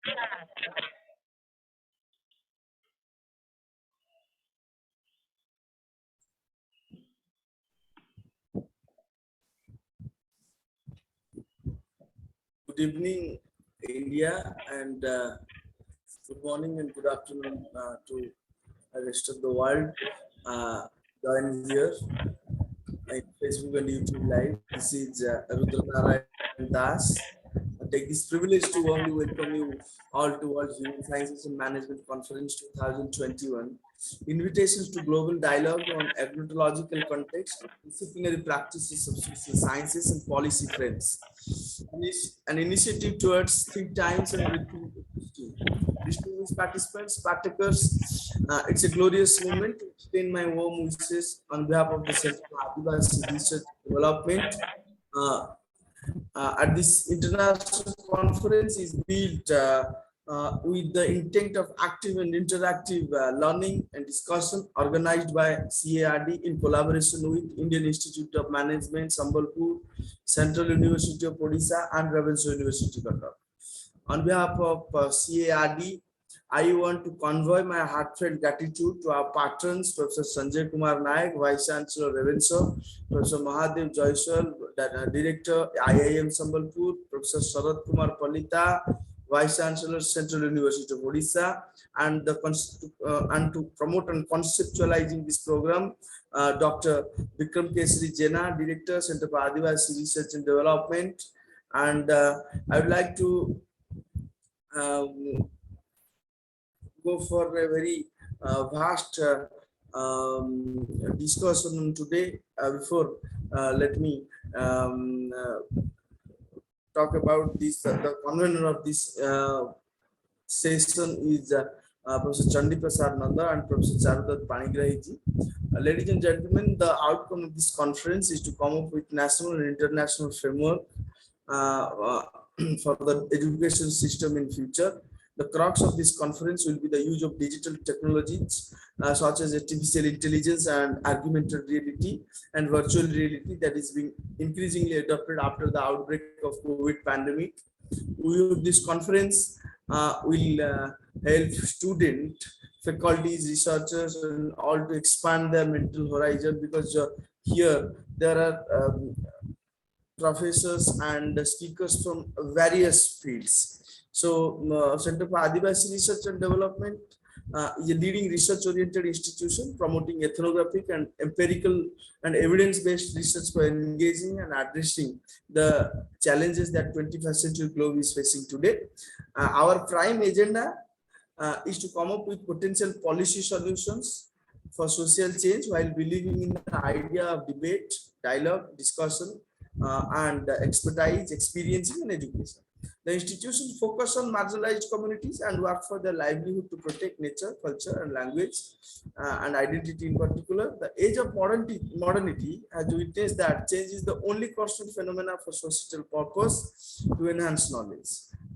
Good evening, India, and good morning and good afternoon to the rest of the world. Join here in Facebook and YouTube Live. This is Rudra Das. I take this privilege to warmly welcome you all to World Human Sciences and Management Conference 2021. Invitations to global dialogue on agnotological context, disciplinary practices of social sciences and policy trends. An initiative towards think times and distinguished participants, partakers. It's a glorious moment to extend my warm wishes on behalf of the Center for ADIVASI Research and Development. At this international conference is built with the intent of active and interactive learning and discussion organized by CARD in collaboration with Indian Institute of Management, Sambalpur, Central University of Odisha, and Ravenshaw University, Cuttack. On behalf of CARD, I want to convey my heartfelt gratitude to our patrons, Professor Sanjay Kumar Naik, Vice Chancellor Ravenshaw, Professor Mahadev Joyswal, Director IIM Sambalpur, Professor Sarath Kumar Palita, Vice Chancellor Central University of Odisha, and to promote and conceptualizing this program, Dr. Vikram Kesari Jena, Director, Center for ADIVASI Research and Development, and I would like to go for a very vast discussion today. Before, let me talk about this. The convener of this session is Professor Chandi Prasad Nanda and Professor Charudat Panigrahi. Ladies and gentlemen, the outcome of this conference is to come up with national and international framework for the education system in future. The crux of this conference will be the use of digital technologies such as artificial intelligence and augmented reality and virtual reality that is being increasingly adopted after the outbreak of COVID pandemic. This conference will help students, faculties, researchers, and all to expand their mental horizon, because here there are professors and speakers from various fields. So, Center for ADIVASI Research and Development is a leading research-oriented institution promoting ethnographic and empirical and evidence-based research for engaging and addressing the challenges that 21st century globe is facing today. Our prime agenda is to come up with potential policy solutions for social change while believing in the idea of debate, dialogue, discussion, and expertise, experiencing, and education. The institution focus on marginalized communities and work for their livelihood to protect nature, culture, and language and identity in particular. The age of modernity has witnessed that change is the only constant phenomena for societal purpose to enhance knowledge.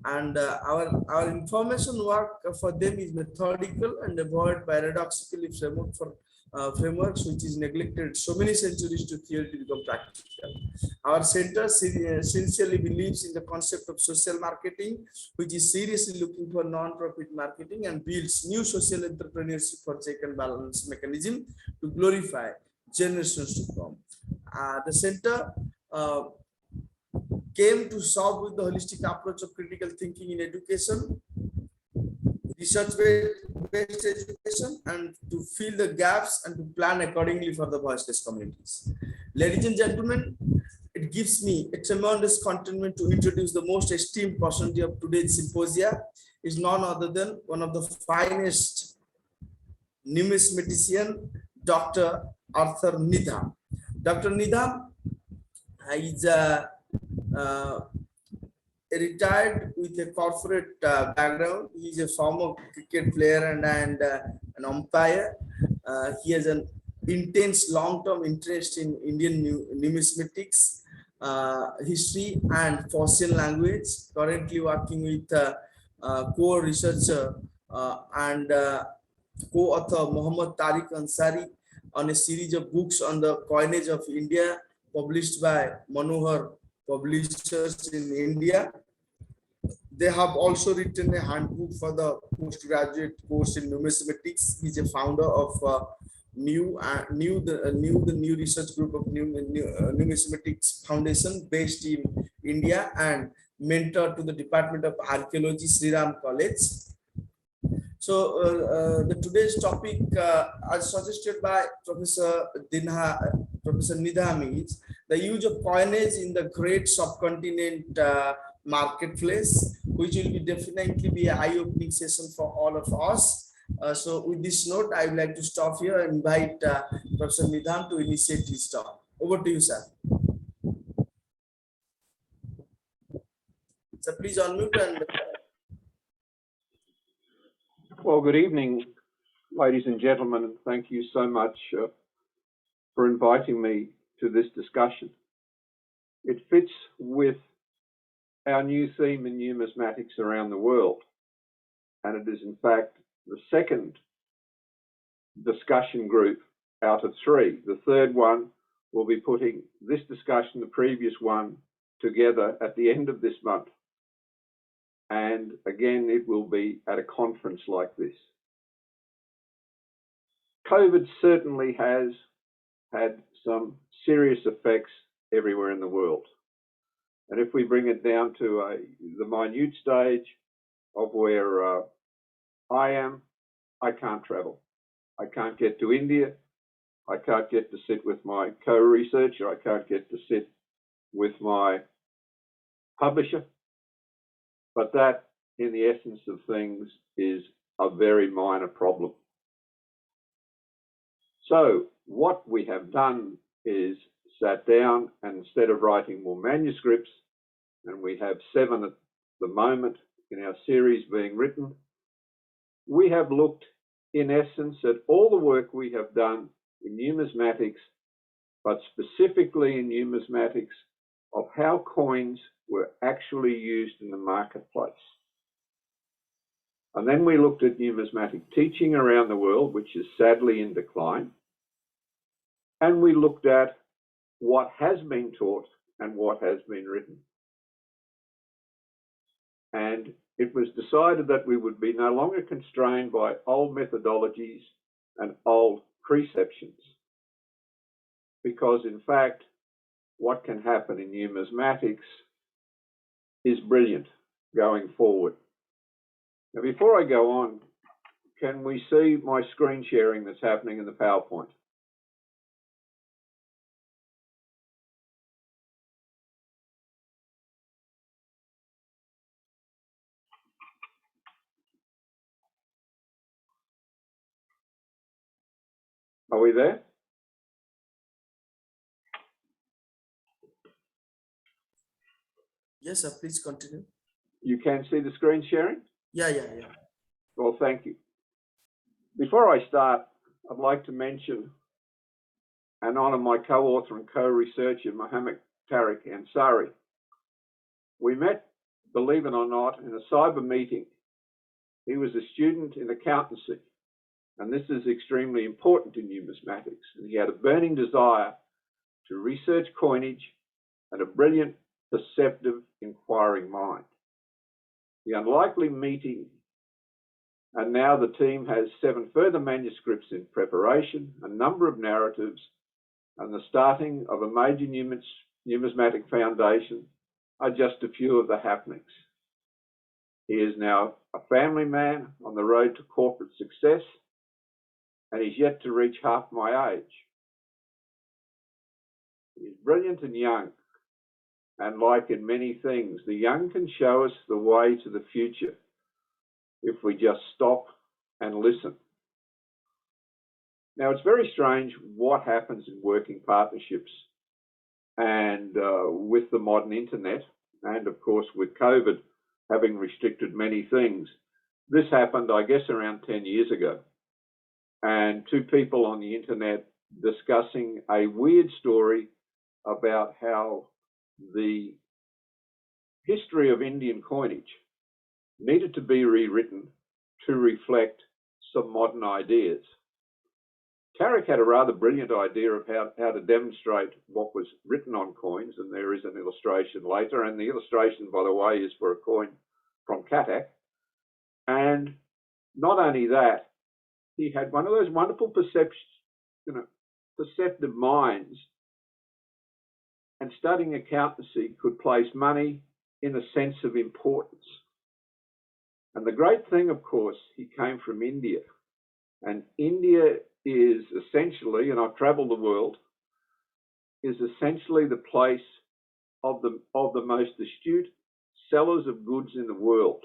And our information work for them is methodical and avoid paradoxically frameworks which is neglected so many centuries to theory to become practical. Our center sincerely believes in the concept of social marketing, which is seriously looking for non-profit marketing and builds new social entrepreneurship for check and balance mechanism to glorify generations to come. The center came to solve with the holistic approach of critical thinking in education, research-based education, and to fill the gaps and to plan accordingly for the voiceless communities. Ladies and gentlemen, it gives me a tremendous contentment to introduce the most esteemed personality of today's symposia. Is none other than one of the finest numismatician, Dr. Arthur Needham. Dr. Needham is retired with a corporate background. He is a former cricket player and an umpire. He has an intense long-term interest in Indian numismatics, history, and Persian language. Currently working with co-researcher and co-author Muhammad Tariq Ansari on a series of books on the coinage of India, published by Manohar Publishers in India. They have also written a handbook for the postgraduate course in numismatics. He's a founder of the new research group of numismatics foundation based in India, and mentor to the Department of Archaeology, Sri Ram College. So the today's topic, as suggested by Professor Needham, is the use of coinage in the great subcontinent marketplace, which will be definitely be an eye-opening session for all of us. So with this note, I would like to stop here and invite Professor Needham to initiate his talk. Over to you, sir. So please unmute and. Well, good evening, ladies and gentlemen, and thank you so much for inviting me to this discussion. It fits with our new theme in numismatics around the world, and it is in fact the second discussion group out of three. The third one will be putting this discussion, the previous one, together at the end of this month. And again, it will be at a conference like this. COVID certainly has had some serious effects everywhere in the world. And if we bring it down to the minute stage of where I am, I can't travel. I can't get to India. I can't get to sit with my co-researcher. I can't get to sit with my publisher. But that, in the essence of things, is a very minor problem. So what we have done is sat down, and instead of writing more manuscripts, and we have 7 at the moment in our series being written, we have looked, in essence, at all the work we have done in numismatics, but specifically in numismatics of how coins were actually used in the marketplace. And then we looked at numismatic teaching around the world, which is sadly in decline. And we looked at what has been taught and what has been written. And it was decided that we would be no longer constrained by old methodologies and old preceptions, because in fact, what can happen in numismatics is brilliant going forward. Now, before I go on, can we see my screen sharing that's happening in the PowerPoint? Are we there? Yes, sir. Please continue. You can see the screen sharing? Yeah. Well, thank you. Before I start, I'd like to mention and honour my co-author and co-researcher, Mohammed Tariq Ansari. We met, believe it or not, in a cyber meeting. He was a student in accountancy, and this is extremely important in numismatics. And he had a burning desire to research coinage and a brilliant, perceptive, inquiring mind. The unlikely meeting, and now the team has 7 further manuscripts in preparation, a number of narratives, and the starting of a major numismatic foundation are just a few of the happenings. He is now a family man on the road to corporate success, and he's yet to reach half my age. He's brilliant and young, and like in many things, the young can show us the way to the future if we just stop and listen. Now, it's very strange what happens in working partnerships and with the modern internet, and of course with COVID having restricted many things. This happened, I guess, around 10 years ago. And 2 people on the internet discussing a weird story about how the history of Indian coinage needed to be rewritten to reflect some modern ideas. Tariq had a rather brilliant idea of how to demonstrate what was written on coins, and there is an illustration later, and the illustration, by the way, is for a coin from Cuttack. And not only that, he had one of those wonderful perceptive minds, and studying accountancy could place money in a sense of importance. And the great thing, of course, he came from India. And India is essentially, and I've traveled the world, is essentially the place of the most astute sellers of goods in the world.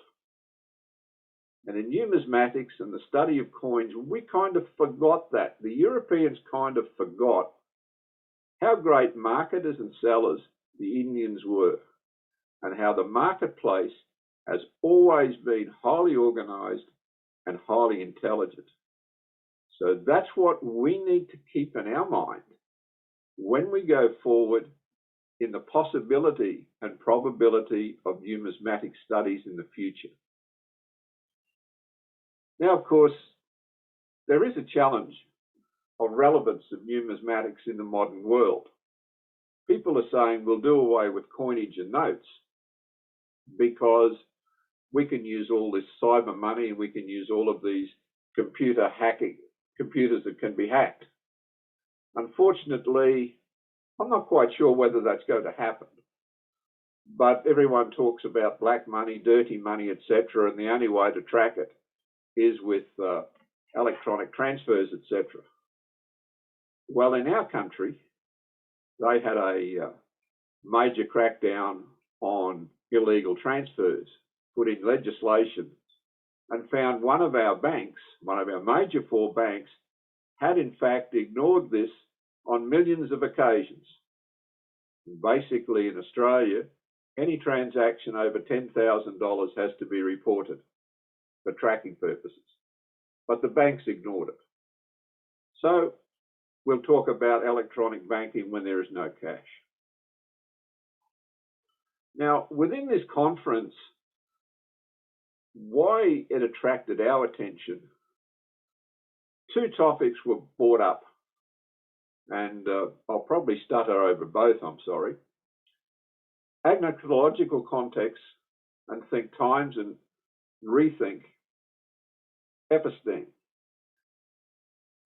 And in numismatics and the study of coins, we kind of forgot that. The Europeans kind of forgot how great marketers and sellers the Indians were, and how the marketplace has always been highly organized and highly intelligent. So that's what we need to keep in our mind when we go forward in the possibility and probability of numismatic studies in the future. Now, of course, there is a challenge of relevance of numismatics in the modern world. People are saying we'll do away with coinage and notes because we can use all this cyber money and we can use all of these computers that can be hacked. Unfortunately, I'm not quite sure whether that's going to happen. But everyone talks about black money, dirty money, etc., and the only way to track it is with electronic transfers, etc. Well, in our country, they had a major crackdown on illegal transfers, put in legislation, and found one of our banks, one of our major 4 banks, had in fact ignored this on millions of occasions. Basically, in Australia, any transaction over $10,000 has to be reported for tracking purposes, but the banks ignored it. So we'll talk about electronic banking when there is no cash. Now, within this conference, why it attracted our attention, 2 topics were brought up, and I'll probably stutter over both, I'm sorry. Agnotological context, and think times, and rethink episteme.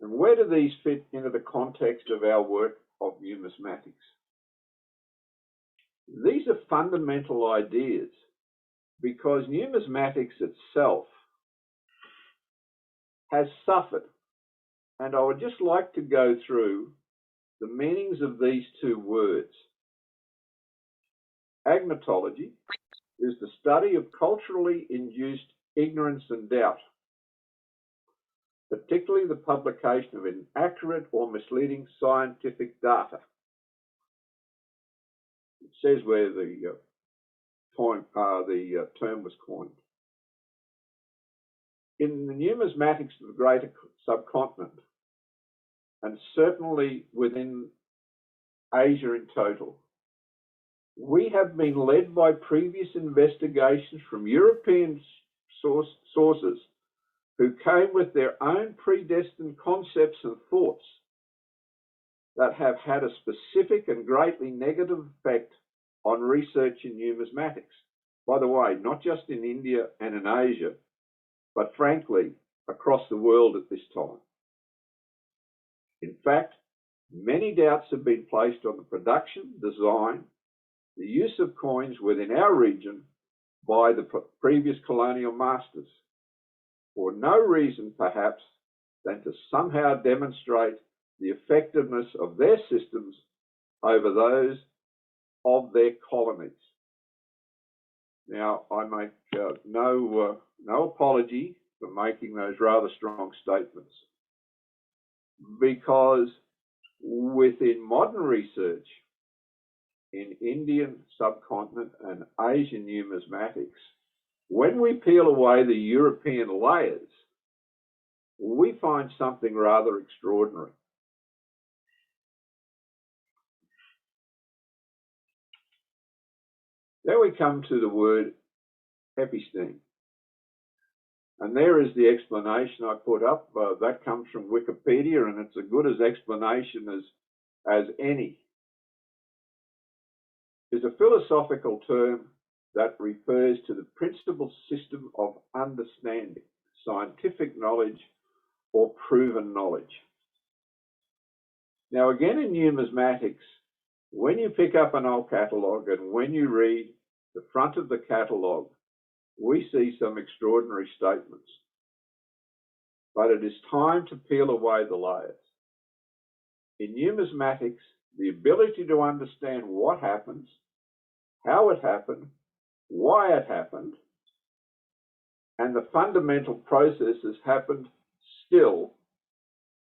And where do these fit into the context of our work of numismatics? These are fundamental ideas because numismatics itself has suffered. And I would just like to go through the meanings of these 2 words. Agnotology is the study of culturally induced ignorance and doubt, particularly the publication of inaccurate or misleading scientific data. It says where the term was coined. In the numismatics of the greater subcontinent, and certainly within Asia in total, we have been led by previous investigations from European sources who came with their own predestined concepts and thoughts that have had a specific and greatly negative effect on research in numismatics. By the way, not just in India and in Asia, but frankly, across the world at this time. In fact, many doubts have been placed on the production, design, the use of coins within our region by the previous colonial masters, for no reason perhaps than to somehow demonstrate the effectiveness of their systems over those of their colonies. Now, I make no apology for making those rather strong statements, because within modern research in Indian subcontinent and Asian numismatics, when we peel away the European layers, we find something rather extraordinary. Then we come to the word episteme. And there is the explanation I put up. That comes from Wikipedia, and it's as good as explanation as any. It's a philosophical term that refers to the principal system of understanding, scientific knowledge or proven knowledge. Now again in numismatics, when you pick up an old catalogue and when you read the front of the catalogue, we see some extraordinary statements. But it is time to peel away the layers. In numismatics, the ability to understand what happens, how it happened, why it happened, and the fundamental processes happened still,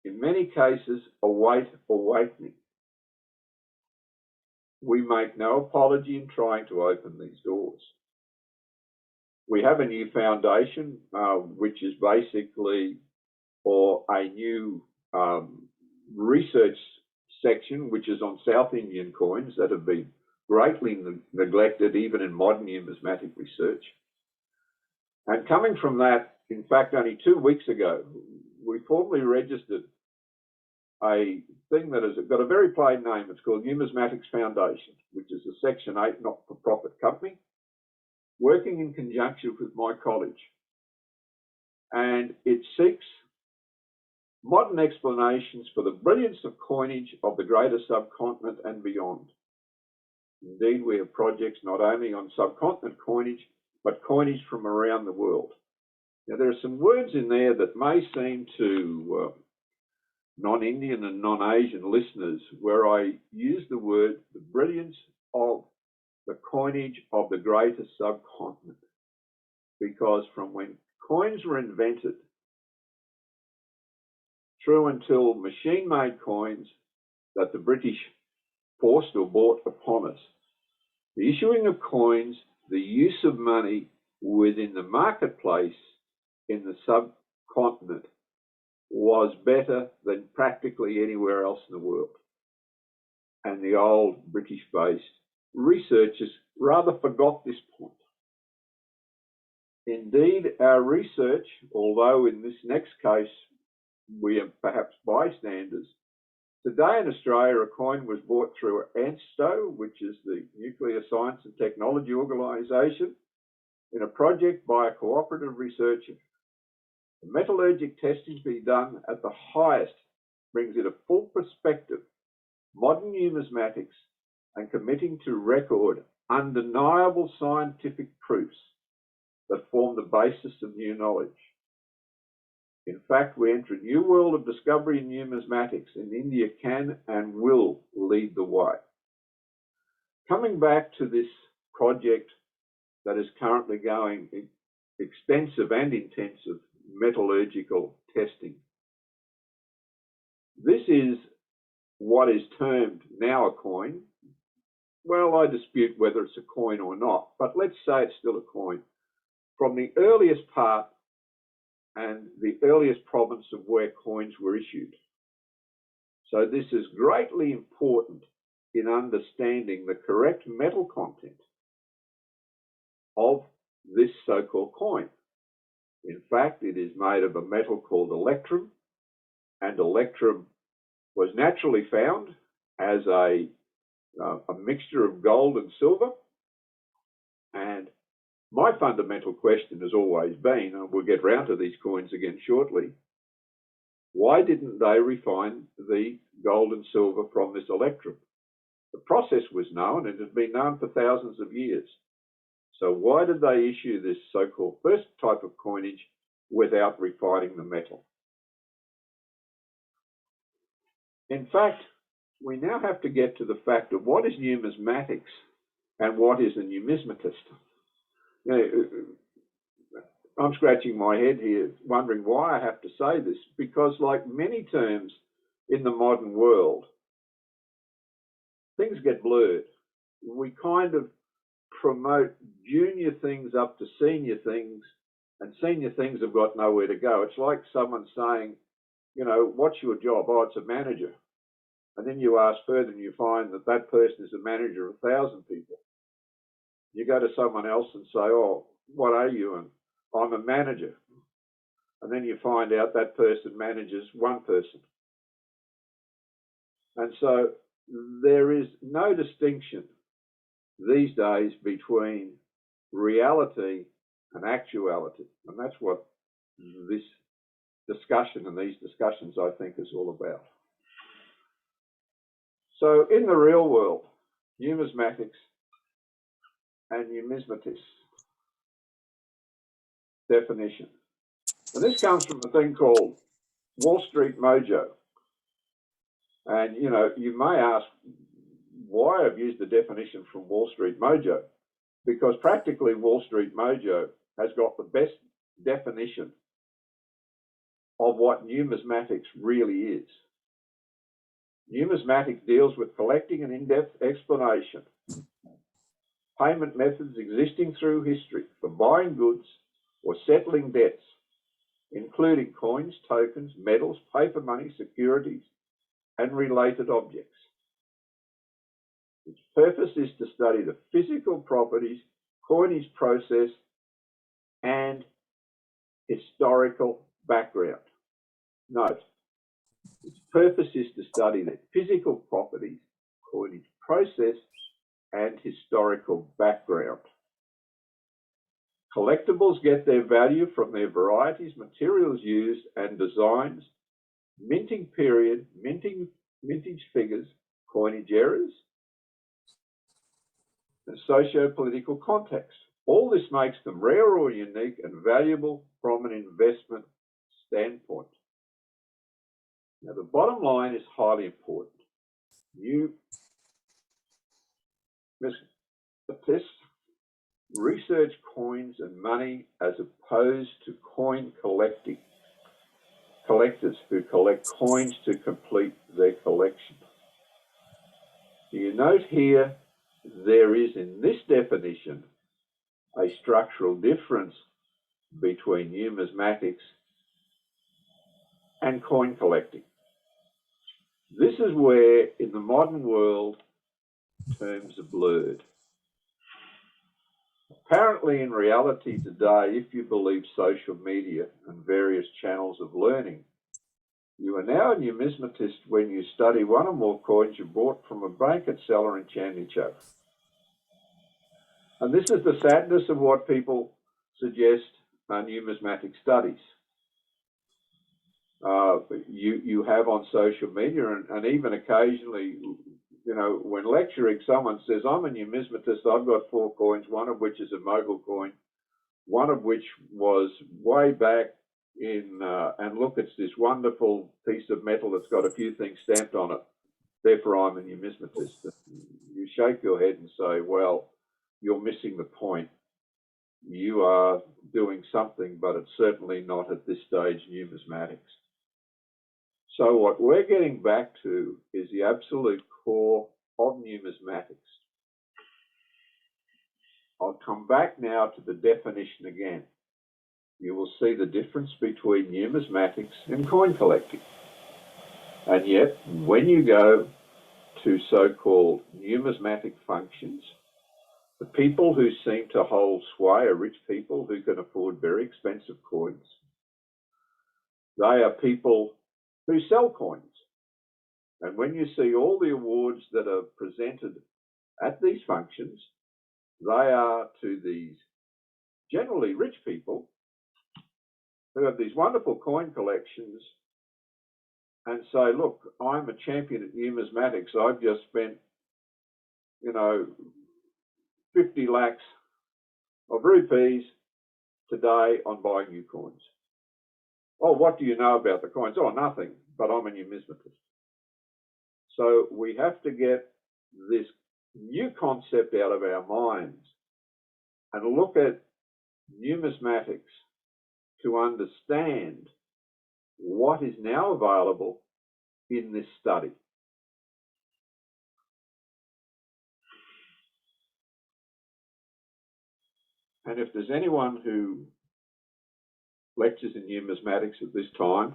in many cases, await awakening. We make no apology in trying to open these doors. We have a new foundation, which is basically for a new research section, which is on South Indian coins that have been greatly neglected even in modern numismatic research. And coming from that, in fact, only 2 weeks ago, we formally registered a thing that has got a very plain name. It's called Numismatics Foundation, which is a Section 8 not-for-profit company, working in conjunction with my college. And it seeks modern explanations for the brilliance of coinage of the greater subcontinent and beyond. Indeed, we have projects not only on subcontinent coinage, but coinage from around the world. Now, there are some words in there that may seem to non-Indian and non-Asian listeners where I use the word the brilliance of the coinage of the greater subcontinent. Because from when coins were invented through until machine-made coins that the British forced or bought upon us, the issuing of coins, the use of money within the marketplace in the subcontinent was better than practically anywhere else in the world. And the old British-based researchers rather forgot this point. Indeed, our research, although in this next case we are perhaps bystanders, today in Australia a coin was bought through ANSTO, which is the Nuclear Science and Technology Organisation, in a project by a cooperative researcher. The metallurgic testing being done at the highest brings it a full perspective, modern numismatics, and committing to record undeniable scientific proofs that form the basis of new knowledge. In fact, we enter a new world of discovery in numismatics, and India can and will lead the way. Coming back to this project that is currently going extensive and intensive metallurgical testing. This is what is termed now a coin. Well, I dispute whether it's a coin or not, but let's say it's still a coin. From the earliest part and the earliest province of where coins were issued. So this is greatly important in understanding the correct metal content of this so-called coin. In fact, it is made of a metal called electrum, and electrum was naturally found as a mixture of gold and silver. And my fundamental question has always been, and we'll get round to these coins again shortly, why didn't they refine the gold and silver from this electrum? The process was known, and it had been known for thousands of years. So why did they issue this so-called first type of coinage without refining the metal? In fact, we now have to get to the fact of what is numismatics and what is a numismatist. You know, I'm scratching my head here, wondering why I have to say this, because like many terms in the modern world, things get blurred. We kind of promote junior things up to senior things, and senior things have got nowhere to go. It's like someone saying, you know, what's your job? Oh, it's a manager. And then you ask further and you find that that person is a manager of 1,000 people. You go to someone else and say, oh, what are you? And I'm a manager. And then you find out that person manages one person. And so there is no distinction these days between reality and actuality. And that's what this discussion and these discussions, I think, is all about. So in the real world, numismatics and numismatists definition. And this comes from a thing called Wall Street Mojo. And, you know, you may ask why I've used the definition from Wall Street Mojo, because practically Wall Street Mojo has got the best definition of what numismatics really is. Numismatics deals with collecting an in-depth explanation, payment methods existing through history for buying goods or settling debts, including coins, tokens, metals, paper money, securities, and related objects. Its purpose is to study the physical properties, coinage process, and historical background. Note, its purpose is to study the physical properties, coinage process, and historical background. Collectibles get their value from their varieties, materials used, and designs, minting period, mintage figures, coinage errors, and socio-political context. All this makes them rare or unique and valuable from an investment standpoint. Now, the bottom line is highly important. Numismatists research coins and money as opposed to coin collectors who collect coins to complete their collection. Do you note here there is in this definition a structural difference between numismatics and coin collecting? This is where, in the modern world, terms are blurred. Apparently, in reality today, if you believe social media and various channels of learning, you are now a numismatist when you study one or more coins you bought from a blanket seller in Chandni. And this is the sadness of what people suggest are numismatic studies. You have on social media and even occasionally, you know, when lecturing, someone says, I'm a numismatist, I've got 4 coins, one of which is a mogul coin, one of which was way back in, and look, it's this wonderful piece of metal that's got a few things stamped on it, therefore I'm a numismatist. You shake your head and say, well, you're missing the point. You are doing something, but it's certainly not at this stage numismatics. So what we're getting back to is the absolute core of numismatics. I'll come back now to the definition again. You will see the difference between numismatics and coin collecting. And yet, when you go to so-called numismatic functions, the people who seem to hold sway are rich people who can afford very expensive coins. They are people who sell coins. And when you see all the awards that are presented at these functions, they are to these generally rich people who have these wonderful coin collections and say, look, I'm a champion at numismatics. I've just spent, you know, 50 lakhs of rupees today on buying new coins. Oh, what do you know about the coins? Oh, nothing, but I'm a numismatist. So we have to get this new concept out of our minds and look at numismatics to understand what is now available in this study. And if there's anyone who lectures in numismatics at this time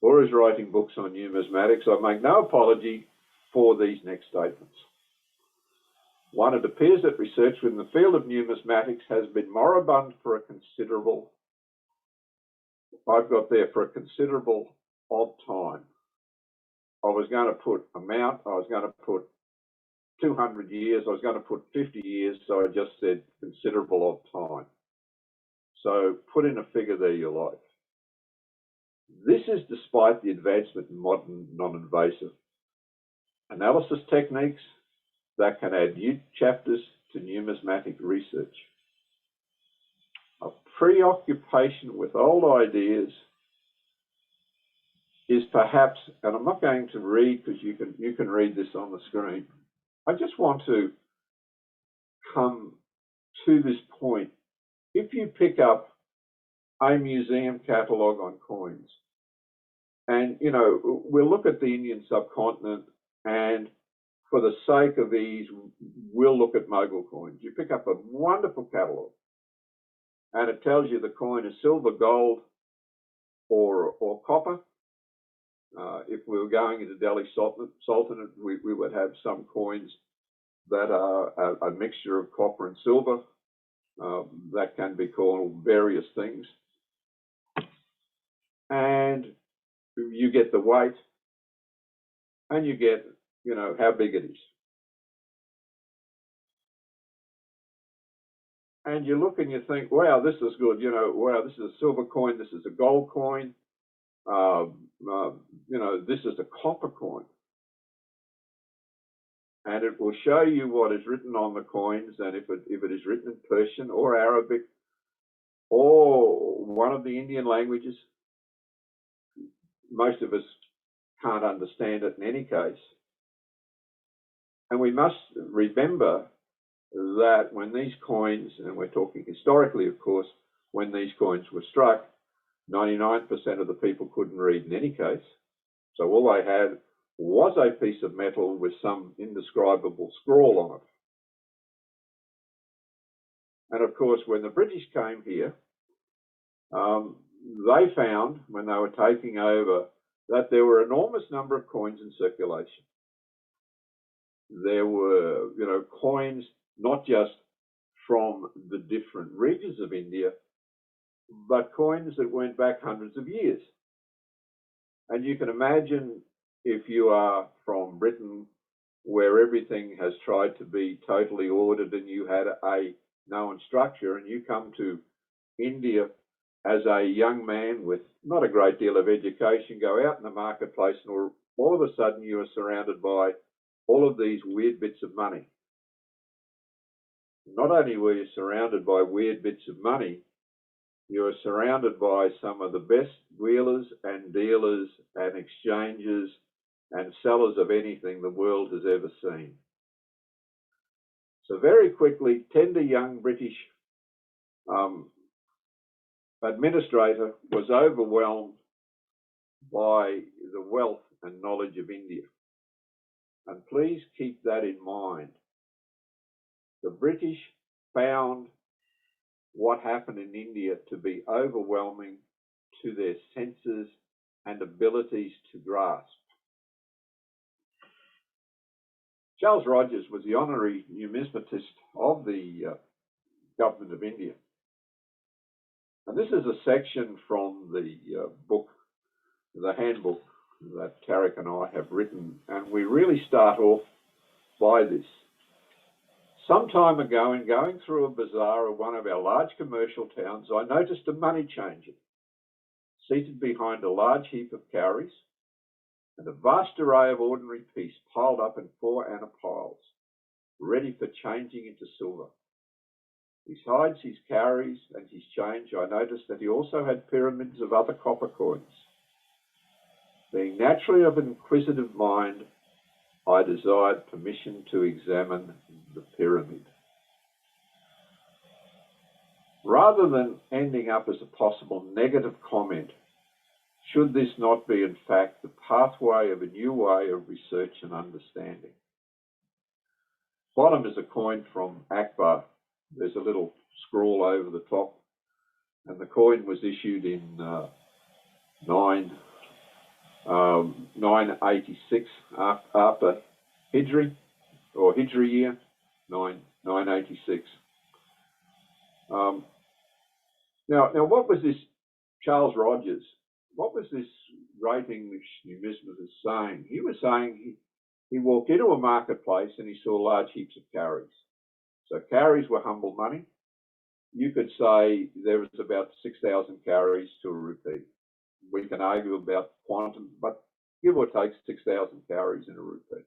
or is writing books on numismatics, I make no apology for these next statements. 1, it appears that research within the field of numismatics has been moribund for a considerable, I've got there for a considerable odd time. I was going to put amount, I was going to put 200 years. I was going to put 50 years, so I just said considerable of time. So put in a figure there you like. This is despite the advancement in modern non-invasive analysis techniques that can add new chapters to numismatic research. A preoccupation with old ideas is perhaps, and I'm not going to read because you can read this on the screen. I just want to come to this point. If you pick up a museum catalogue on coins, and we'll look at the Indian subcontinent, and for the sake of ease, we'll look at Mughal coins. You pick up a wonderful catalogue, and it tells you the coin is silver, gold, or copper. If we were going into Delhi Sultanate, we would have some coins that are a mixture of copper and silver. That can be called various things. And you get the weight, and you get, how big it is. And you look and you think, wow, this is good. Wow, this is a silver coin. This is a gold coin. This is a copper coin. And it will show you what is written on the coins, and if it is written in Persian or Arabic or one of the Indian languages. Most of us can't understand it in any case. And we must remember that when these coins, and we're talking historically, of course, when these coins were struck, 99% of the people couldn't read in any case. So all they had was a piece of metal with some indescribable scrawl on it. And of course, when the British came here, they found, when they were taking over, that there were an enormous number of coins in circulation. There were, coins not just from the different regions of India, but coins that went back hundreds of years. And you can imagine if you are from Britain, where everything has tried to be totally ordered and you had a known structure, and you come to India as a young man with not a great deal of education, go out in the marketplace, and all of a sudden you are surrounded by all of these weird bits of money. Not only were you surrounded by weird bits of money, you are surrounded by some of the best wheelers and dealers and exchanges and sellers of anything the world has ever seen. So very quickly, tender young British administrator was overwhelmed by the wealth and knowledge of India. And please keep that in mind. The British found what happened in India to be overwhelming to their senses and abilities to grasp. Charles Rogers was the honorary numismatist of the government of India. And this is a section from the book, the handbook that Tarek and I have written, and we really start off by this. Some time ago, in going through a bazaar of one of our large commercial towns, I noticed a money changer seated behind a large heap of cowries and a vast array of ordinary piece piled up in 4 anna piles, ready for changing into silver. Besides his cowries and his change, I noticed that he also had pyramids of other copper coins. Being naturally of an inquisitive mind, I desired permission to examine the pyramid. Rather than ending up as a possible negative comment, should this not be in fact the pathway of a new way of research and understanding? Bottom is a coin from Akbar. There's a little scroll over the top, and the coin was issued in 986 after Hijri, or Hijri year, 986. Now, what was this Charles Rogers? What was this great English numismatist saying? He was saying he walked into a marketplace and he saw large heaps of cowries. So cowries were humble money. You could say there was about 6,000 cowries to a rupee. We can argue about quantum, but give or take 6,000 cowries in a rupee.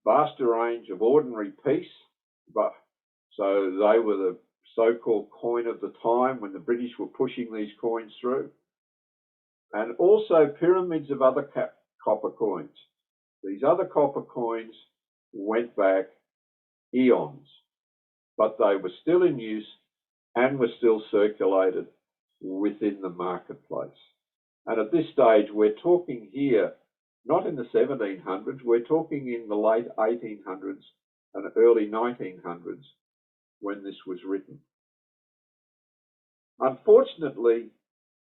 Vast range of ordinary piece, but so they were the so-called coin of the time when the British were pushing these coins through. And also pyramids of other copper coins. These other copper coins went back eons, but they were still in use and were still circulated within the marketplace. And at this stage, we're talking here, not in the 1700s, we're talking in the late 1800s and early 1900s when this was written. Unfortunately,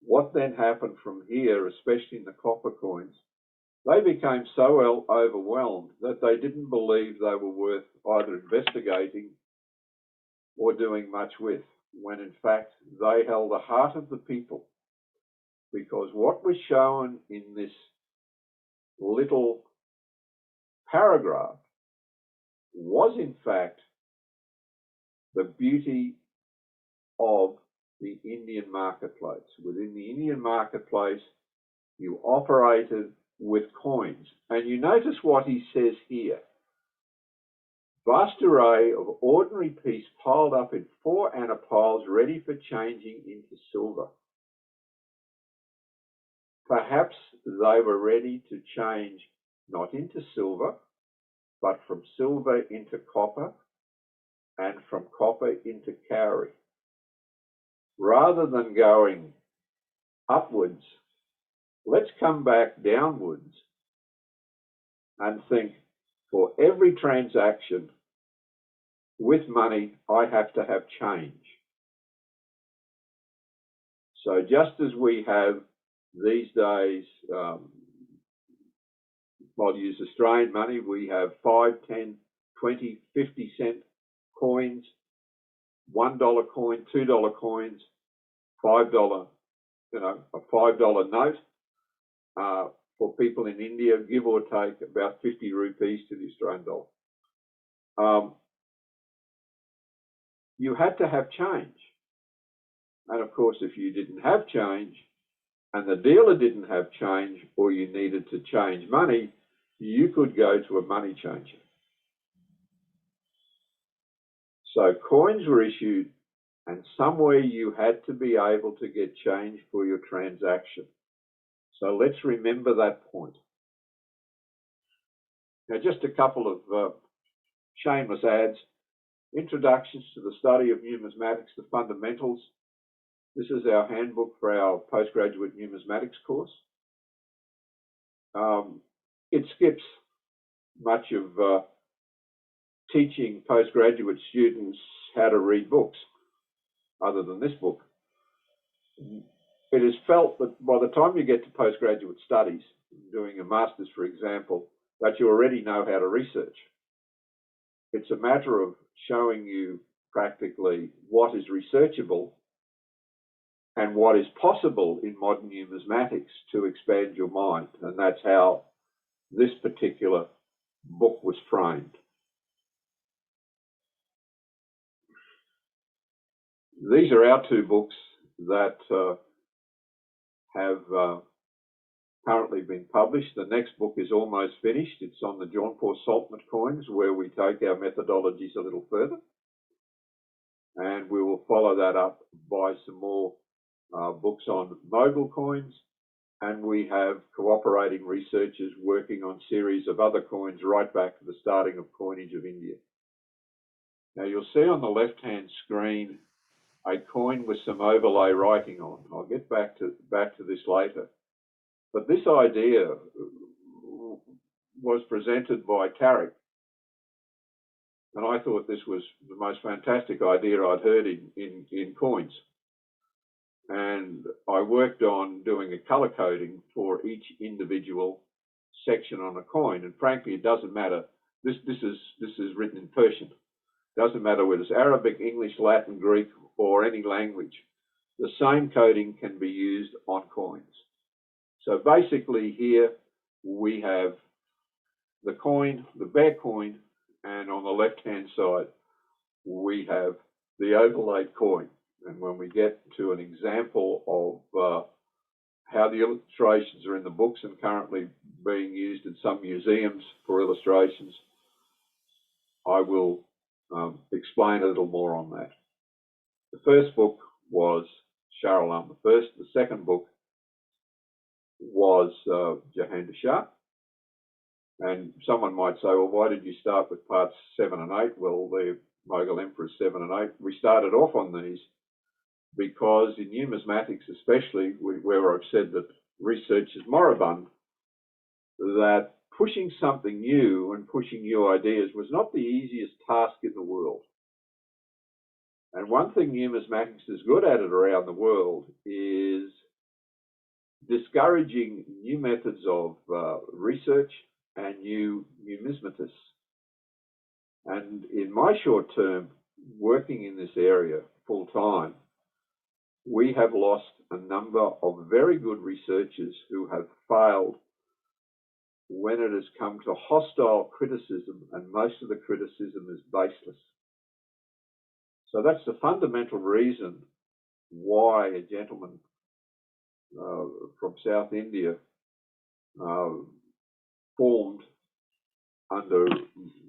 what then happened from here, especially in the copper coins, they became so overwhelmed that they didn't believe they were worth either investigating or doing much with, when in fact they held the heart of the people. Because what was shown in this little paragraph was in fact the beauty of the Indian marketplace. Within the Indian marketplace, you operated with coins. And you notice what he says here. Vast array of ordinary piece piled up in 4 anna piles ready for changing into silver. Perhaps they were ready to change not into silver, but from silver into copper and from copper into cowrie. Rather than going upwards, let's come back downwards and think, for every transaction with money, I have to have change. So just as we have these days, I'll use Australian money, we have 5, 10, 20, 50 cent coins, $1 coin, $2 coins, $5, a $5 note. For people in India, give or take about 50 rupees to the Australian dollar. You had to have change. And of course, if you didn't have change and the dealer didn't have change, or you needed to change money, you could go to a money changer. So coins were issued, and somewhere you had to be able to get change for your transaction. So let's remember that point. Now, just a couple of shameless ads. Introductions to the study of numismatics, the fundamentals. This is our handbook for our postgraduate numismatics course. It skips much of teaching postgraduate students how to read books, other than this book. It is felt that by the time you get to postgraduate studies, doing a master's, for example, that you already know how to research. It's a matter of showing you practically what is researchable and what is possible in modern numismatics to expand your mind. And that's how this particular book was framed. These are our 2 books that have currently been published. The next book is almost finished. It's on the Jaunpur Saltnet coins, where we take our methodologies a little further. And we will follow that up by some more books on Mogul coins. And we have cooperating researchers working on series of other coins right back to the starting of coinage of India. Now you'll see on the left-hand screen a coin with some overlay writing on. I'll get back to this later. But this idea was presented by Tariq, and I thought this was the most fantastic idea I'd heard in coins. And I worked on doing a color coding for each individual section on a coin. And frankly, it doesn't matter. This is written in Persian. It doesn't matter whether it's Arabic, English, Latin, Greek, or any language. The same coding can be used on coins. So basically here we have the coin, the bare coin, and on the left-hand side, we have the overlaid coin. And when we get to an example of how the illustrations are in the books and currently being used in some museums for illustrations, I will explain a little more on that. The first book was Sharalam the First. The second book was Jahandar Shah. And someone might say, well, why did you start with parts 7 and 8? Well, the Mughal Emperors 7 and 8. We started off on these because in numismatics especially, where I've said that research is moribund, that pushing something new and pushing new ideas was not the easiest task in the world. And one thing numismatics is good at it around the world is discouraging new methods of research and new numismatists. And in my short term working in this area full time, we have lost a number of very good researchers who have failed when it has come to hostile criticism, and most of the criticism is baseless. So that's the fundamental reason why a gentleman from South India formed, under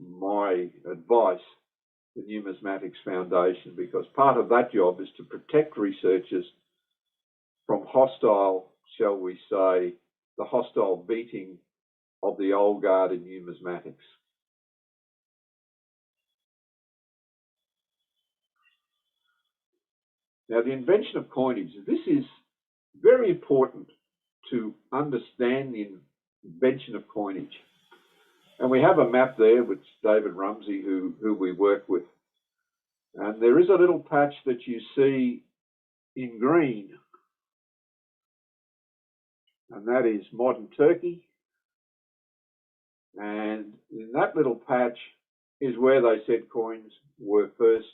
my advice, the Numismatics Foundation, because part of that job is to protect researchers from hostile, shall we say, the hostile beating of the old guard in numismatics. Now, the invention of coinage, this is very important to understand the invention of coinage. And we have a map there with David Rumsey, who we work with. And there is a little patch that you see in green, and that is modern Turkey. And in that little patch is where they said coins were first,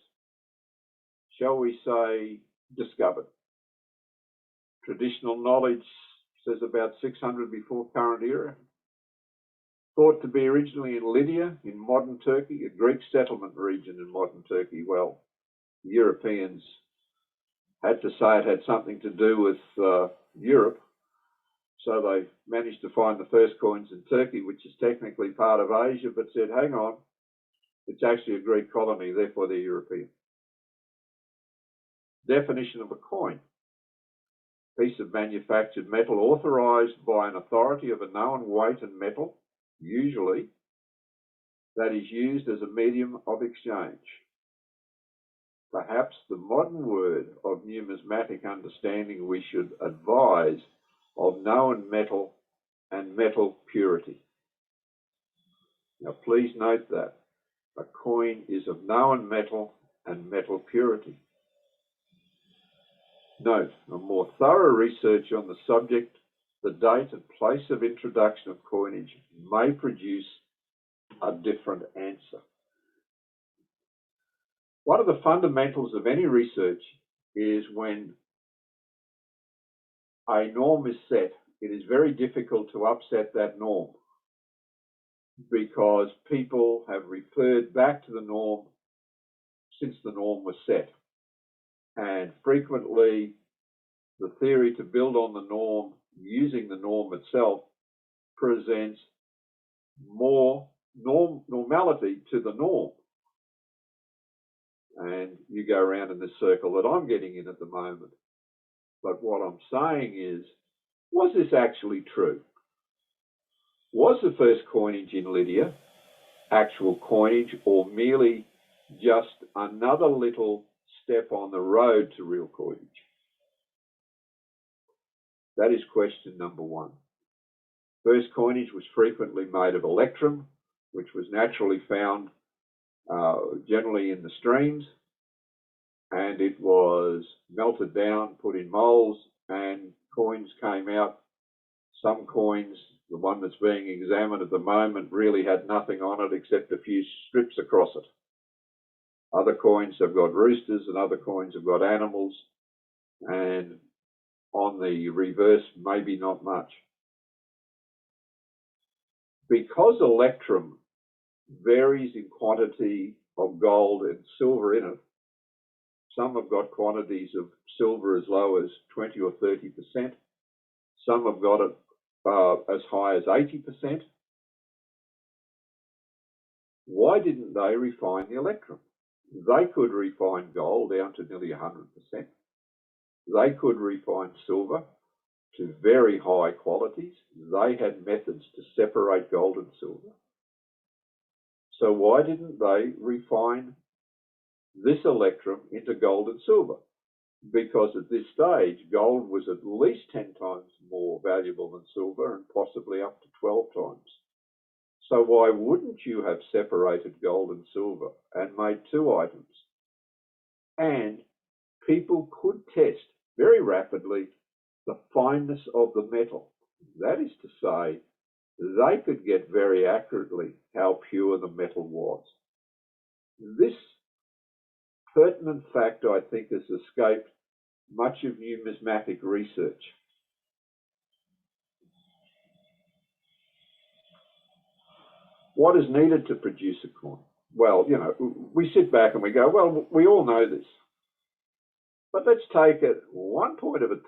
shall we say, discovered. Traditional knowledge says about 600 before current era. Thought to be originally in Lydia, in modern Turkey, a Greek settlement region in modern Turkey. Well, the Europeans had to say it had something to do with Europe, so they managed to find the first coins in Turkey, which is technically part of Asia, but said, hang on, it's actually a Greek colony, therefore they're European. Definition of a coin: piece of manufactured metal authorized by an authority of a known weight and metal, usually, that is used as a medium of exchange. Perhaps the modern word of numismatic understanding we should advise of known metal and metal purity. Now please note that a coin is of known metal and metal purity. Note, a more thorough research on the subject, the date and place of introduction of coinage may produce a different answer. One of the fundamentals of any research is when a norm is set, it is very difficult to upset that norm because people have referred back to the norm since the norm was set. And frequently, the theory to build on the norm using the norm itself presents more normality to the norm. And you go around in this circle that I'm getting in at the moment. But what I'm saying is, was this actually true? Was the first coinage in Lydia actual coinage, or merely just another little step on the road to real coinage? That is question number one. First coinage was frequently made of electrum, which was naturally found generally in the streams, and it was melted down, put in molds, and coins came out. Some coins, the one that's being examined at the moment, really had nothing on it except a few strips across it. Other coins have got roosters, and other coins have got animals, and on the reverse, maybe not much. because electrum varies in quantity of gold and silver in it, some have got quantities of silver as low as 20 or 30%. Some have got it as high as 80%. Why didn't they refine the electrum? They could refine gold down to nearly 100%. They could refine silver to very high qualities. They had methods to separate gold and silver. So why didn't they refine this electrum into gold and silver? Because at this stage, gold was at least 10 times more valuable than silver and possibly up to 12 times. So why wouldn't you have separated gold and silver and made two items? And people could test very rapidly the fineness of the metal. That is to say, they could get very accurately how pure the metal was. This pertinent fact, I think, has escaped much of numismatic research. What is needed to produce a coin? Well, you know, we sit back and we go, well, we all know this. But let's take it one point at a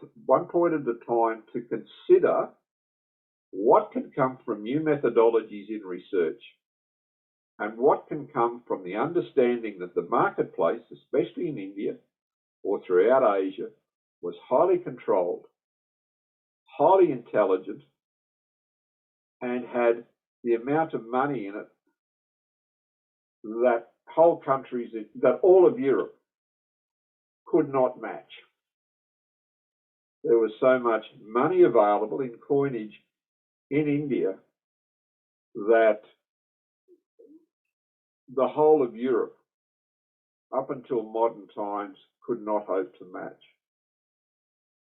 time to consider what can come from new methodologies in research and what can come from the understanding that the marketplace, especially in India or throughout Asia, was highly controlled, highly intelligent, and had the amount of money in it that whole countries, that all of Europe could not match. There was so much money available in coinage in India that the whole of Europe, up until modern times, could not hope to match.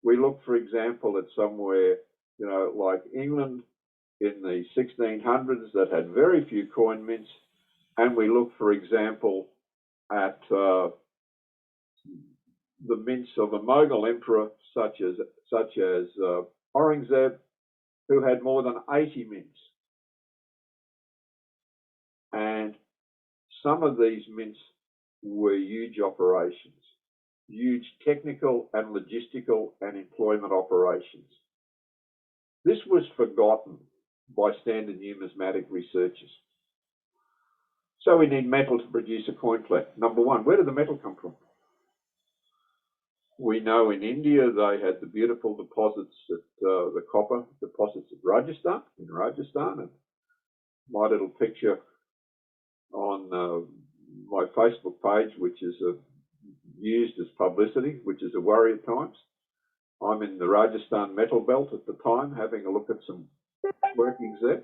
We look, for example, at somewhere, you know, like England in the 1600s that had very few coin mints, and we look, for example, at the mints of a Mughal emperor such as Aurangzeb, who had more than 80 mints. And some of these mints were huge operations, huge technical and logistical and employment operations. This was forgotten by standard numismatic researchers. So we need metal to produce a coin plate. Number one, where did the metal come from? We know in India they had the beautiful deposits at the copper deposits at Rajasthan, and my little picture on my Facebook page, which is used as publicity, which is a worry at times. I'm in the Rajasthan metal belt at the time, having a look at some workings there.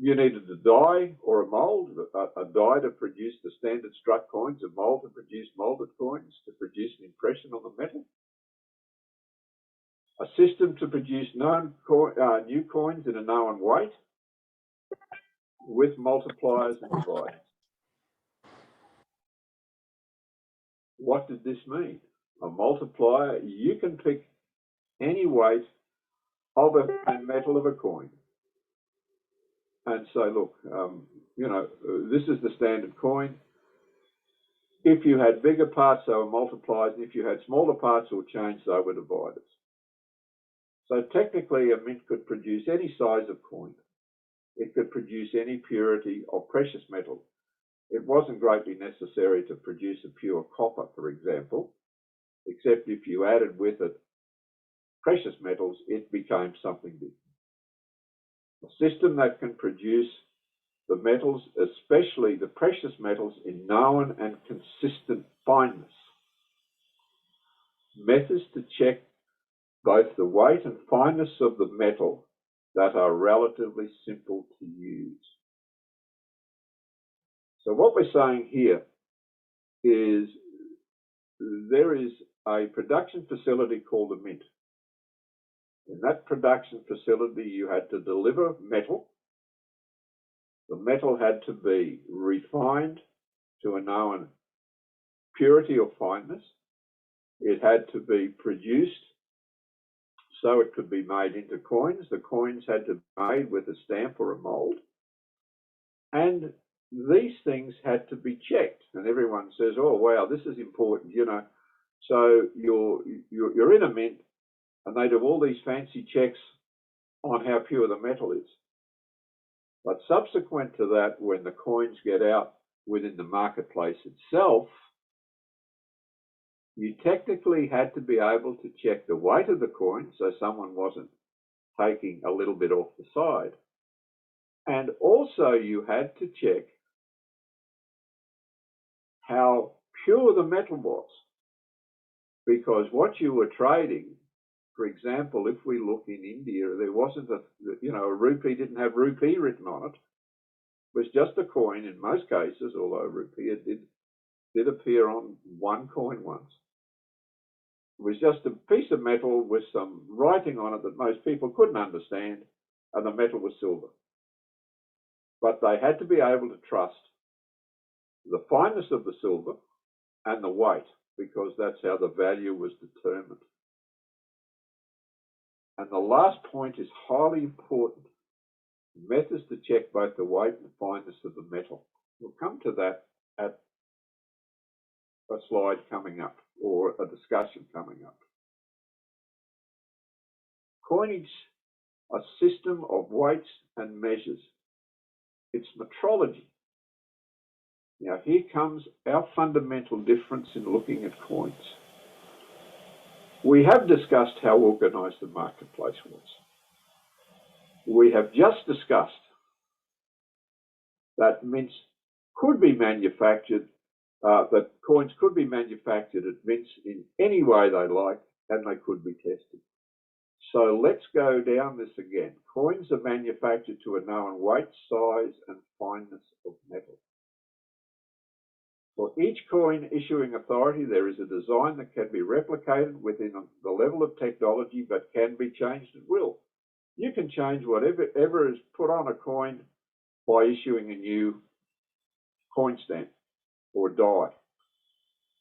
You needed a die or a mould, a die to produce the standard struck coins, a mould to produce moulded coins, to produce an impression on the metal. A system to produce new coins in a known weight with multipliers and dividers. What did this mean? A multiplier, you can pick any weight of a metal of a coin and say, look, you know, this is the standard coin. If you had bigger parts, they were multipliers, and if you had smaller parts or change, they were dividers. So technically, a mint could produce any size of coin. It could produce any purity of precious metal. It wasn't greatly necessary to produce a pure copper, for example, except if you added with it precious metals, it became something different. A system that can produce the metals, especially the precious metals, in known and consistent fineness. Methods to check both the weight and fineness of the metal that are relatively simple to use. So what we're saying here is there is a production facility called a mint. In that production facility, you had to deliver metal. The metal had to be refined to a known purity or fineness. It had to be produced so it could be made into coins. The coins had to be made with a stamp or a mold. And these things had to be checked. And everyone says, oh, wow, this is important, you know. So you're in a mint and they do all these fancy checks on how pure the metal is. But subsequent to that, when the coins get out within the marketplace itself, you technically had to be able to check the weight of the coin so someone wasn't taking a little bit off the side. And also you had to check how pure the metal was. Because what you were trading, for example, if we look in India, there wasn't a rupee didn't have rupee written on it. It was just a coin in most cases, although rupee did appear on one coin once. It was just a piece of metal with some writing on it that most people couldn't understand, and the metal was silver. But they had to be able to trust the fineness of the silver and the weight, because that's how the value was determined. And the last point is highly important. Methods to check both the weight and the fineness of the metal. We'll come to that at a slide coming up, or a discussion coming up. Coinage, a system of weights and measures. It's metrology. Now here comes our fundamental difference in looking at coins. We have discussed how organized the marketplace was. We have just discussed that mints could be manufactured, that coins could be manufactured at mints in any way they like, and they could be tested. So let's go down this again. Coins are manufactured to a known weight, size, and fineness of metal. For each coin issuing authority, there is a design that can be replicated within the level of technology, but can be changed at will. You can change whatever is put on a coin by issuing a new coin stamp or die.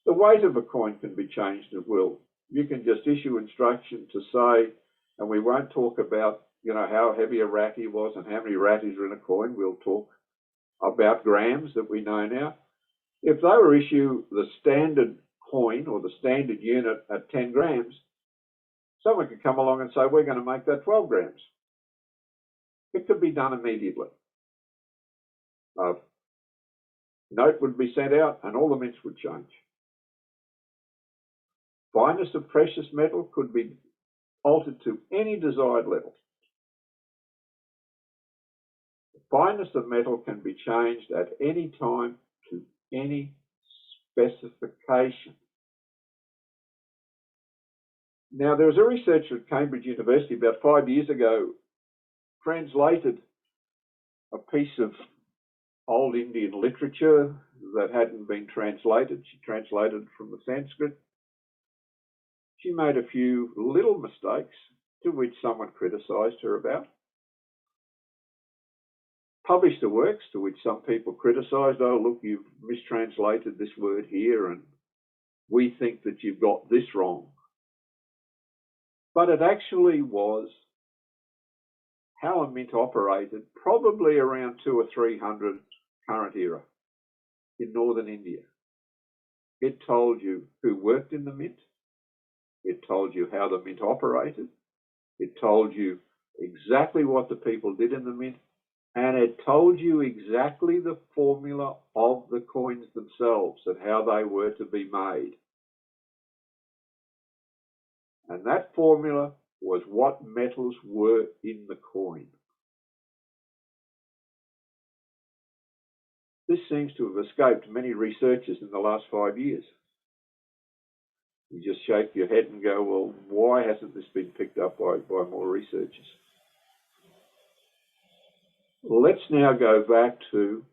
The weight of a coin can be changed at will. You can just issue instruction to say, and we won't talk about, how heavy a ratty was and how many ratties are in a coin. We'll talk about grams that we know now. If they were issue the standard coin or the standard unit at 10 grams, someone could come along and say, we're going to make that 12 grams. It could be done immediately. A note would be sent out and all the mints would change. Fineness of precious metal could be altered to any desired level. The fineness of metal can be changed at any time to any specification. Now, there was a researcher at Cambridge University about 5 years ago translated a piece of old Indian literature that hadn't been translated. She translated it from the Sanskrit. She made a few little mistakes to which someone criticised her about. Published the works to which some people criticised, oh, look, you've mistranslated this word here and we think that you've got this wrong. But it actually was how a mint operated probably around 200 or 300 current era in northern India. It told you who worked in the mint. It told you how the mint operated. It told you exactly what the people did in the mint. And it told you exactly the formula of the coins themselves and how they were to be made. And that formula was what metals were in the coin. This seems to have escaped many researchers in the last 5 years. You just shake your head and go, well, why hasn't this been picked up by more researchers? Let's now go back to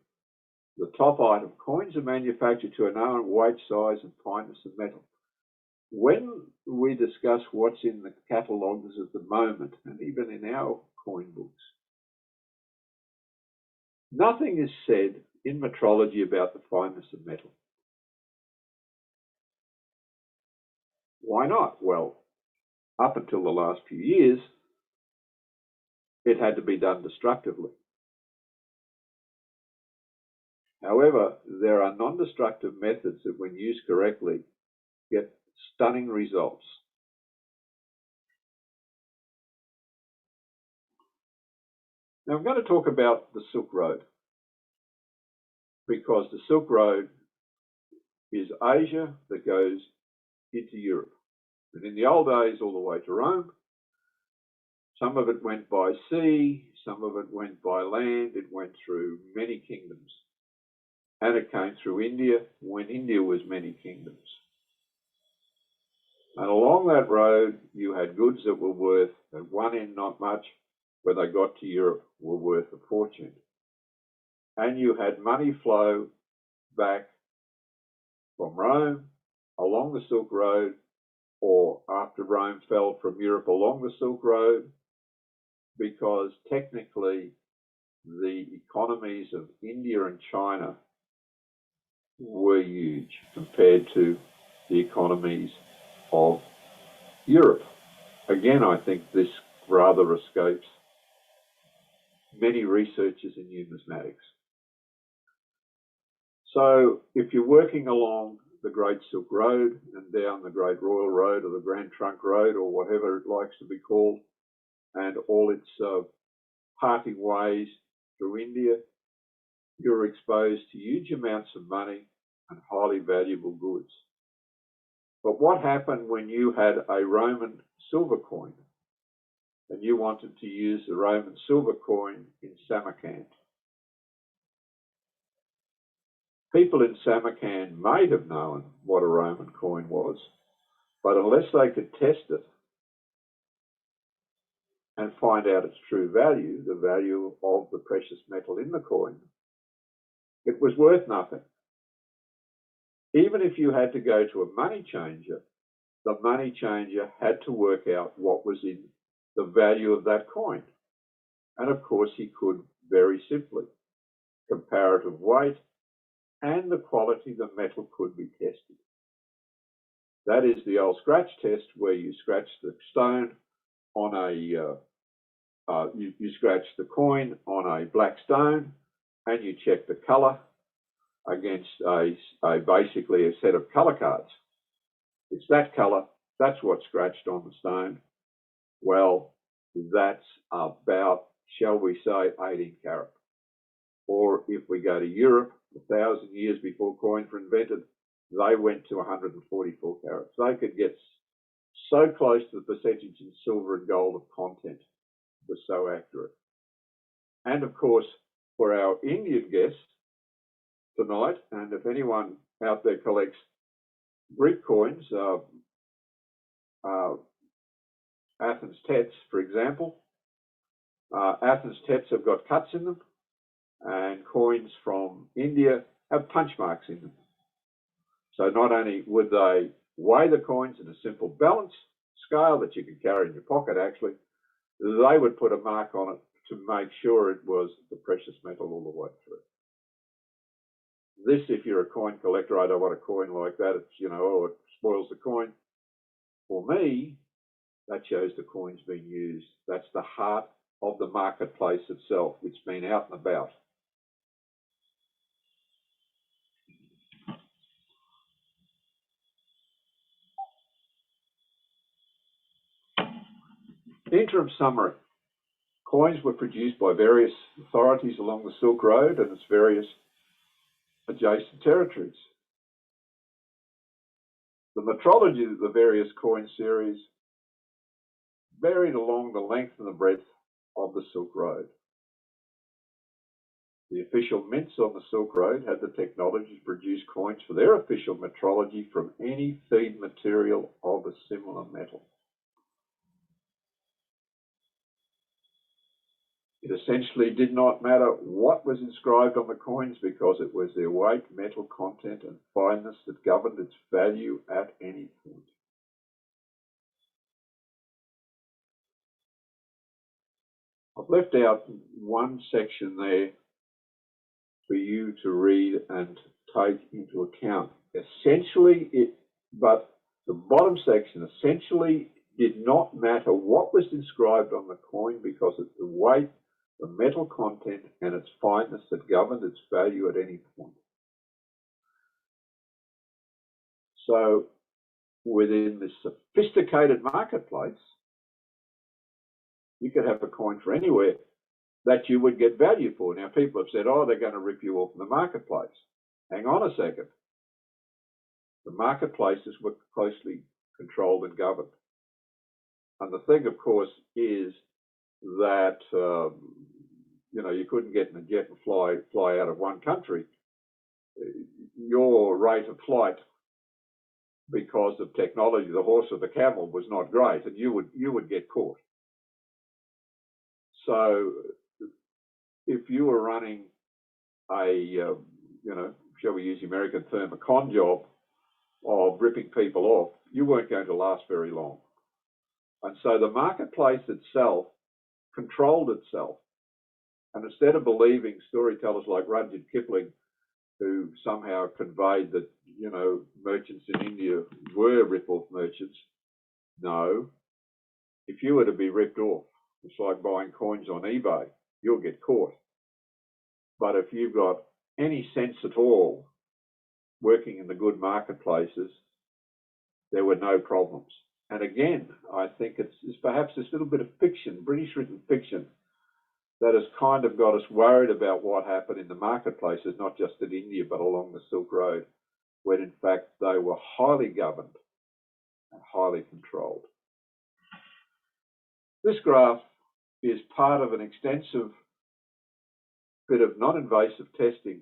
the top item. Coins are manufactured to a known weight, size, and fineness of metal. When we discuss what's in the catalogues at the moment, and even in our coin books, nothing is said in metrology about the fineness of metal. Why not? Well, up until the last few years, it had to be done destructively. However, there are non-destructive methods that, when used correctly, get stunning results. Now I'm going to talk about the Silk Road, because the Silk Road is Asia that goes into Europe. And in the old days, all the way to Rome. Some of it went by sea, some of it went by land, it went through many kingdoms. And it came through India when India was many kingdoms. And along that road, you had goods that were worth, at one end not much, when they got to Europe, were worth a fortune. And you had money flow back from Rome along the Silk Road, or after Rome fell, from Europe along the Silk Road, because technically the economies of India and China were huge compared to the economies of Europe. Again, I think this rather escapes many researchers in numismatics. So if you're working along the Great Silk Road and down the Great Royal Road or the Grand Trunk Road or whatever it likes to be called, and all its parting ways through India, you're exposed to huge amounts of money and highly valuable goods. But what happened when you had a Roman silver coin and you wanted to use the Roman silver coin in Samarkand? People in Samarkand may have known what a Roman coin was, but unless they could test it and find out its true value, the value of the precious metal in the coin, it was worth nothing. Even if you had to go to a money changer, the money changer had to work out what was in the value of that coin. And of course, he could very simply. Comparative weight and the quality of the metal could be tested. That is the old scratch test, where you scratch the stone on a, you scratch the coin on a black stone and you check the color against basically a set of color cards. It's that color, that's what's scratched on the stone. Well, that's about, shall we say, 18 carat. Or if we go to Europe, 1,000 years before coins were invented, they went to 144 carats. They could get so close to the percentage in silver and gold of content. It was so accurate. And of course, for our Indian guests tonight, and if anyone out there collects Greek coins, Athens tets, for example, Athens tets have got cuts in them, and coins from India have punch marks in them. So not only would they weigh the coins in a simple balance scale that you can carry in your pocket, actually, they would put a mark on it to make sure it was the precious metal all the way through. This, if you're a coin collector, I don't want a coin like that. It's, you know, oh, it spoils the coin. For me, that shows the coin's been used. That's the heart of the marketplace itself. It's been out and about. Interim summary. Coins were produced by various authorities along the Silk Road and its various adjacent territories. The metrology of the various coin series varied along the length and the breadth of the Silk Road. The official mints on the Silk Road had the technology to produce coins for their official metrology from any feed material of a similar metal. It essentially did not matter what was inscribed on the coins, because it was their weight, metal content, and fineness that governed its value at any point. I've left out one section there for you to read and take into account. Essentially, but the bottom section, essentially did not matter what was inscribed on the coin because it's the weight, the metal content, and its fineness that governed its value at any point. So within this sophisticated marketplace, you could have a coin for anywhere that you would get value for. Now, people have said, oh, they're going to rip you off in the marketplace. Hang on a second. The marketplaces were closely controlled and governed. And the thing, of course, is that, you know, you couldn't get in a jet and fly out of one country. Your rate of flight, because of technology, the horse or the camel, was not great, and you would get caught. So if you were running a, you know, shall we use the American term, a con job of ripping people off, you weren't going to last very long. And so the marketplace itself controlled itself. And instead of believing storytellers like Rudyard Kipling, who somehow conveyed that, you know, merchants in India were rip-off merchants, no. If you were to be ripped off, it's like buying coins on eBay, you'll get caught. But if you've got any sense at all working in the good marketplaces, there were no problems. And again, I think it's perhaps this little bit of fiction, British written fiction, that has kind of got us worried about what happened in the marketplaces, not just in India, but along the Silk Road, when in fact they were highly governed and highly controlled. This graph is part of an extensive bit of non-invasive testing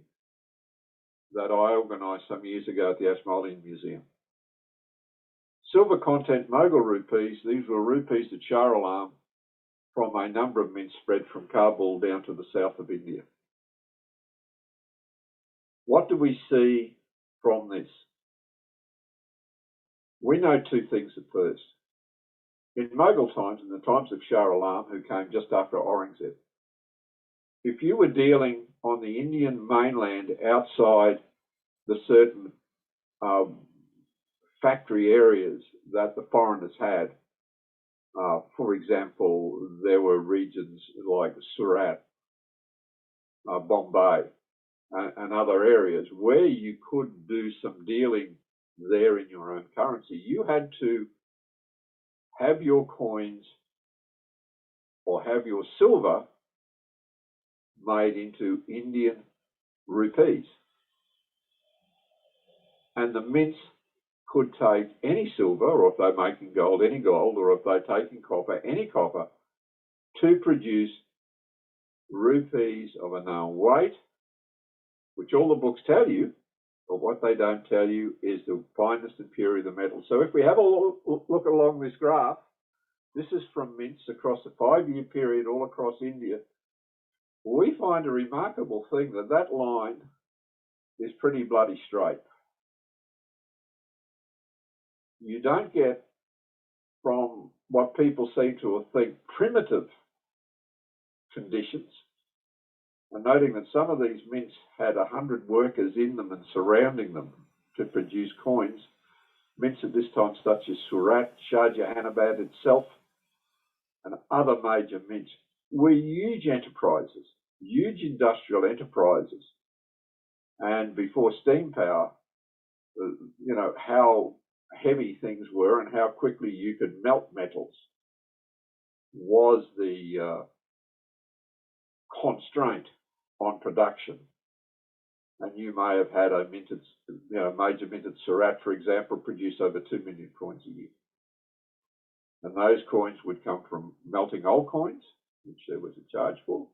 that I organised some years ago at the Ashmolean Museum. Silver content Mughal rupees, these were rupees at Shah Alam from a number of mints spread from Kabul down to the south of India. What do we see from this? We know two things at first. In Mughal times, in the times of Shah Alam, who came just after Aurangzeb, if you were dealing on the Indian mainland outside the certain factory areas that the foreigners had, for example, there were regions like Surat, Bombay, and other areas where you could do some dealing there in your own currency. You had to have your coins or have your silver made into Indian rupees. And the mints could take any silver, or if they're making gold, any gold, or if they're taking copper, any copper, to produce rupees of a known weight, which all the books tell you, but what they don't tell you is the fineness and purity of the metal. So if we have a look along this graph, this is from mints across a 5-year period all across India. We find a remarkable thing that line is pretty bloody straight. You don't get from what people seem to think primitive conditions, and noting that some of these mints had 100 workers in them and surrounding them to produce coins. Mints at this time such as Surat, Shah Jahanabad itself, and other major mints were huge enterprises, huge industrial enterprises. And before steam power, you know, how heavy things were and how quickly you could melt metals was the constraint on production. And you may have had a minted, you know, major minted Surat, for example, produce over 2 million coins a year. And those coins would come from melting old coins, which there was a charge for.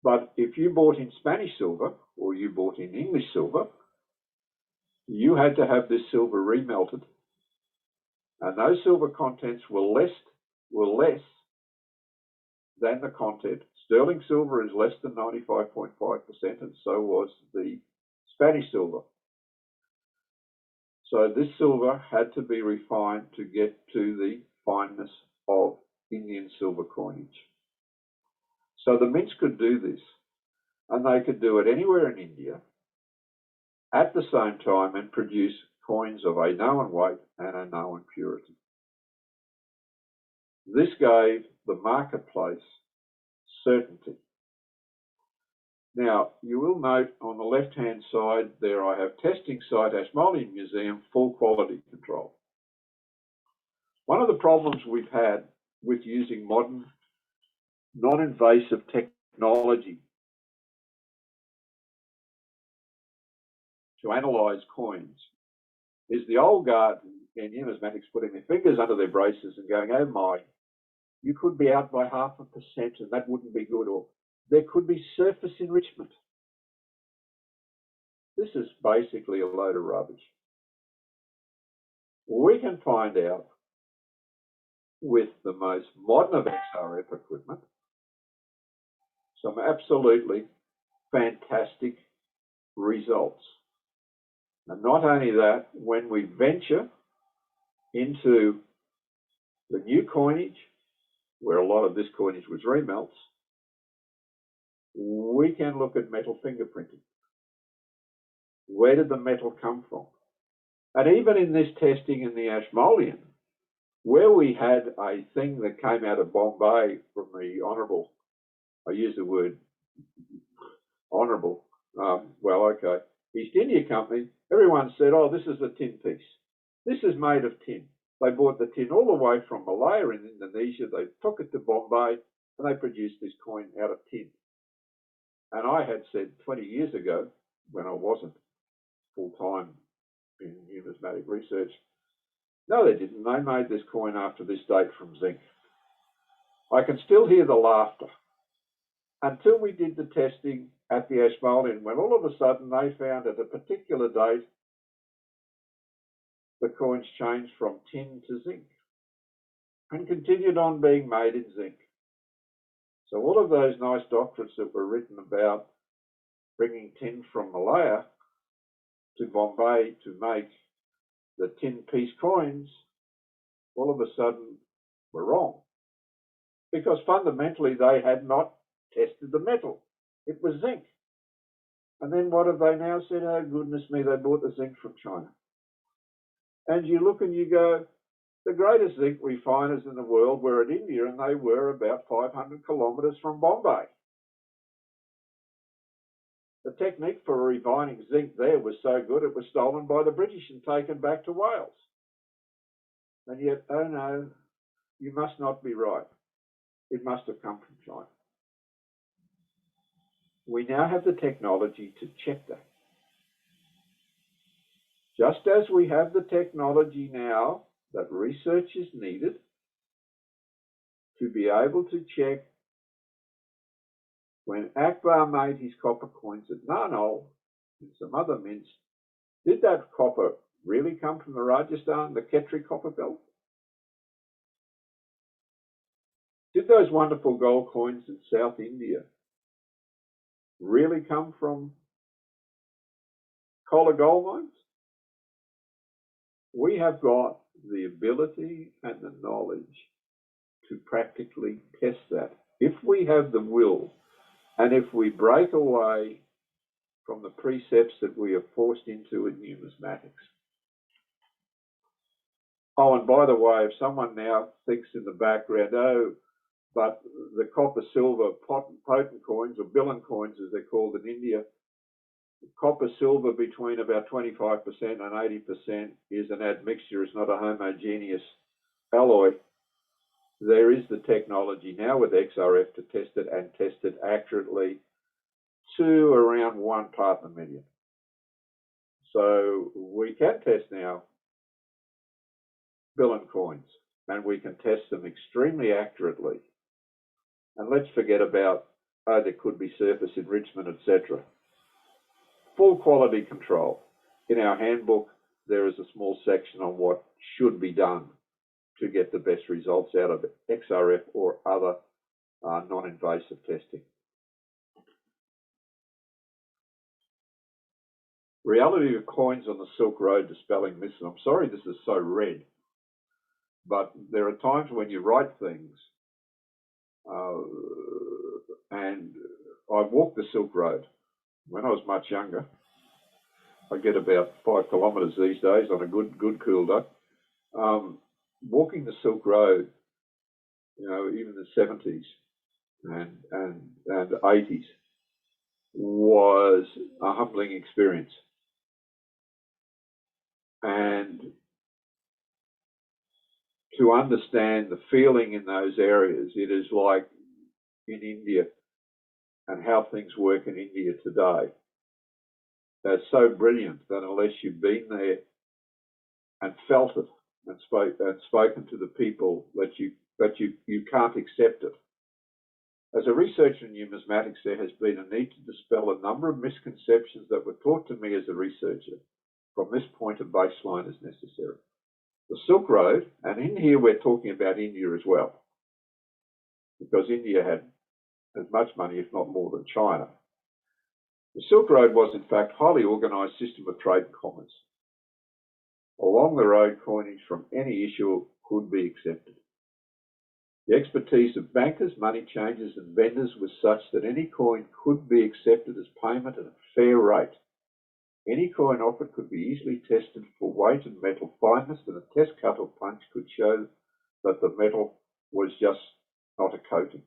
But if you bought in Spanish silver or you bought in English silver, you had to have this silver remelted. And those silver contents were less than the content. Sterling silver is less than 95.5%, and so was the Spanish silver. So this silver had to be refined to get to the fineness of Indian silver coinage. So the mints could do this, and they could do it anywhere in India at the same time and produce coins of a known weight and a known purity. This gave the marketplace certainty. Now, you will note on the left-hand side there I have testing site, Ashmolean Museum, full quality control. One of the problems we've had with using modern, non-invasive technology to analyse coins is the old guard in numismatics putting their fingers under their braces and going, oh my, you could be out by 0.5% and that wouldn't be good, or there could be surface enrichment. This is basically a load of rubbish. We can find out with the most modern of XRF equipment some absolutely fantastic results. And not only that, when we venture into the new coinage, where a lot of this coinage was remelts, we can look at metal fingerprinting. Where did the metal come from? And even in this testing in the Ashmolean, where we had a thing that came out of Bombay from the Honourable, I use the word Honourable, East India Company, everyone said, oh, this is a tin piece. This is made of tin. They bought the tin all the way from Malaya in Indonesia. They took it to Bombay and they produced this coin out of tin. And I had said 20 years ago, when I wasn't full-time in numismatic research, no, they didn't. They made this coin after this date from zinc. I can still hear the laughter until we did the testing at the Ashmolean, when all of a sudden they found at a particular date the coins changed from tin to zinc and continued on being made in zinc. So all of those nice doctorates that were written about bringing tin from Malaya to Bombay to make the tin piece coins, all of a sudden were wrong. Because fundamentally they had not tested the metal. It was zinc. And then what have they now said? Oh, goodness me, they bought the zinc from China. And you look and you go, the greatest zinc refiners in the world were in India, and they were about 500 kilometres from Bombay. The technique for refining zinc there was so good it was stolen by the British and taken back to Wales. And yet, oh no, you must not be right. It must have come from China. We now have the technology to check that. Just as we have the technology now that research is needed to be able to check when Akbar made his copper coins at Narnaul and some other mints, did that copper really come from the Rajasthan, the Khetri copper belt? Did those wonderful gold coins in South India really come from Kola gold mines? We have got the ability and the knowledge to practically test that. If we have the will, and if we break away from the precepts that we are forced into in numismatics. Oh, and by the way, if someone now thinks in the background, oh, but the copper silver potent coins, or billion coins as they're called in India, copper silver between about 25% and 80% is an admixture, it's not a homogeneous alloy. There is the technology now with XRF to test it, and test it accurately to around 1 part per million. So we can test now billion coins, and we can test them extremely accurately. And let's forget about, oh, there could be surface enrichment, etc. Full quality control. In our handbook, there is a small section on what should be done to get the best results out of XRF or other non-invasive testing. Reality of coins on the Silk Road dispelling myths. I'm sorry this is so red, but there are times when you write things, and I've walked the Silk Road. When I was much younger, I get about 5 kilometres these days on a good cool day. Walking the Silk Road, you know, even the 70s and 80s, was a humbling experience. And to understand the feeling in those areas, it is like in India and how things work in India today. They're so brilliant that unless you've been there and felt it and spoken to the people, that you can't accept it. As a researcher in numismatics, there has been a need to dispel a number of misconceptions that were taught to me as a researcher. From this point, a baseline is necessary. The Silk Road, and in here we're talking about India as well, because India had as much money, if not more, than China. The Silk Road was, in fact, a highly organised system of trade and commerce. Along the road, coinage from any issue could be accepted. The expertise of bankers, money changers, and vendors was such that any coin could be accepted as payment at a fair rate. Any coin offered could be easily tested for weight and metal fineness, and a test cut or punch could show that the metal was just not a coating.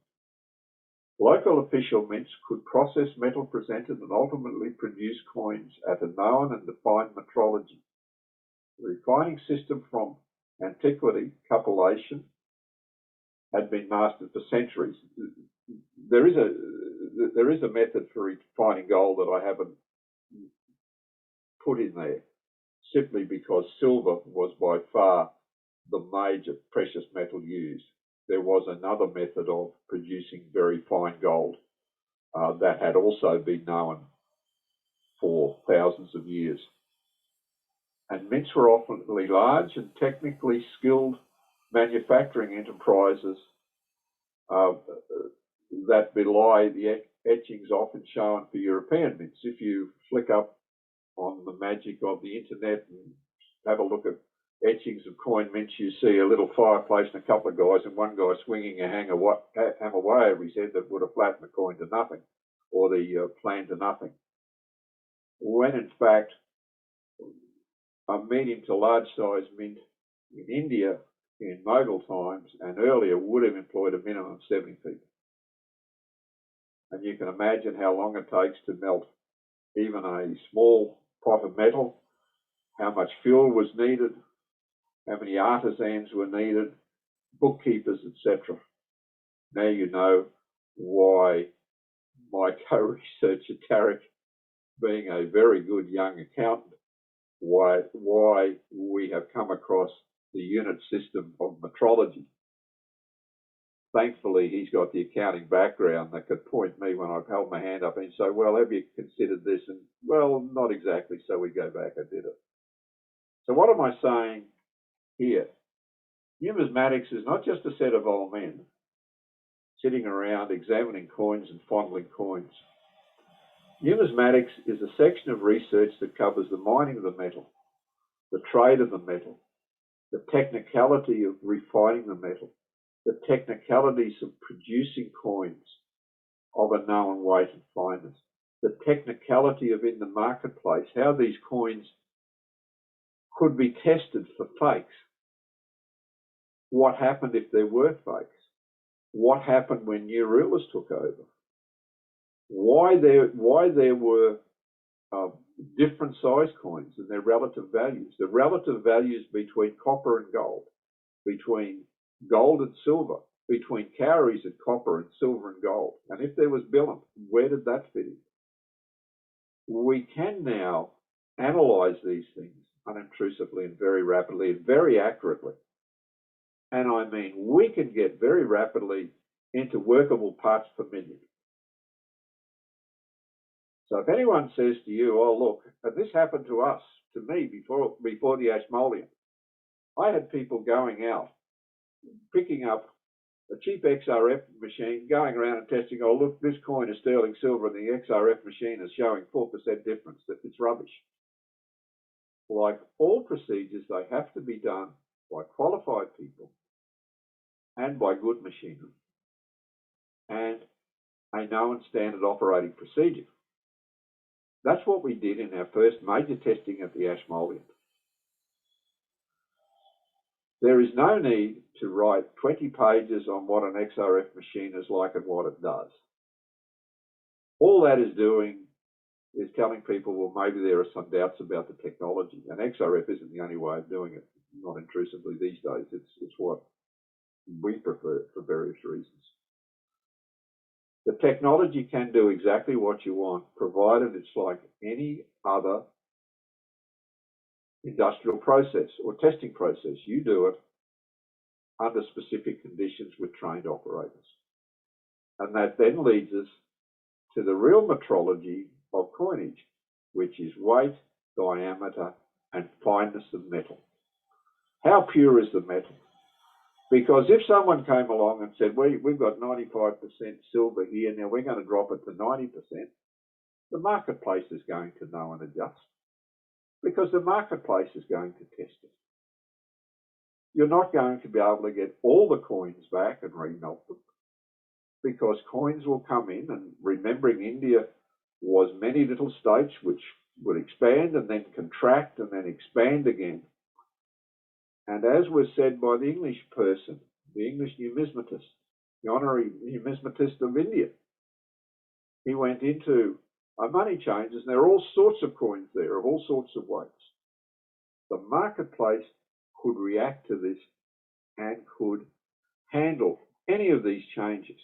Local official mints could process metal presented and ultimately produce coins at a known and defined metrology. The refining system from antiquity, cupellation, had been mastered for centuries. There is a method for refining gold that I haven't put in there, simply because silver was by far the major precious metal used. There was another method of producing very fine gold that had also been known for thousands of years. And mints were often large and technically skilled manufacturing enterprises that belie the etchings often shown for European mints. If you flick up on the magic of the internet and have a look at etchings of coin mints, you see a little fireplace and a couple of guys, and one guy swinging a hammer way over his head that would have flattened the coin to nothing, or the plan to nothing. When in fact, a medium to large size mint in India in Mughal times and earlier would have employed a minimum of 70 people. And you can imagine how long it takes to melt even a small pot of metal, how much fuel was needed, how many artisans were needed, bookkeepers, etc. Now you know why my co-researcher Tarek, being a very good young accountant, why we have come across the unit system of metrology. Thankfully, he's got the accounting background that could point me when I've held my hand up and say, well, have you considered this? And, well, not exactly, so we go back and did it. So what am I saying here? Numismatics is not just a set of old men sitting around examining coins and fondling coins. Numismatics is a section of research that covers the mining of the metal, the trade of the metal, the technicality of refining the metal, the technicalities of producing coins of a known weight and fineness, the technicality of in the marketplace, how these coins could be tested for fakes. What happened if there were fakes? What happened when new rulers took over? Why there were different size coins and their relative values. The relative values between copper and gold, between gold and silver, between cowries and copper and silver and gold. And if there was billion, where did that fit in? We can now analyze these things unobtrusively and very rapidly and very accurately. And I mean, we can get very rapidly into workable parts per million. So if anyone says to you, oh, look, and this happened to us, to me, before the Ashmolean, I had people going out, picking up a cheap XRF machine, going around and testing, oh, look, this coin is sterling silver and the XRF machine is showing 4% difference, that it's rubbish. Like all procedures, they have to be done by qualified people and by good machinery and a known standard operating procedure. That's what we did in our first major testing at the Ashmolean. There is no need to write 20 pages on what an XRF machine is like and what it does. All that is doing is telling people, well, maybe there are some doubts about the technology. And XRF isn't the only way of doing it, not intrusively these days. It's what we prefer for various reasons. The technology can do exactly what you want, provided it's like any other industrial process or testing process. You do it under specific conditions with trained operators. And that then leads us to the real metrology of coinage, which is weight, diameter, and fineness of metal. How pure is the metal? Because if someone came along and said, we've got 95% silver here, now we're going to drop it to 90%, the marketplace is going to know and adjust, because the marketplace is going to test it. You're not going to be able to get all the coins back and remelt them, because coins will come in, and remembering India was many little states which would expand and then contract and then expand again. And as was said by the English person, the English numismatist, the honorary numismatist of India, he went into money changes, and there are all sorts of coins there of all sorts of weights. The marketplace could react to this and could handle any of these changes.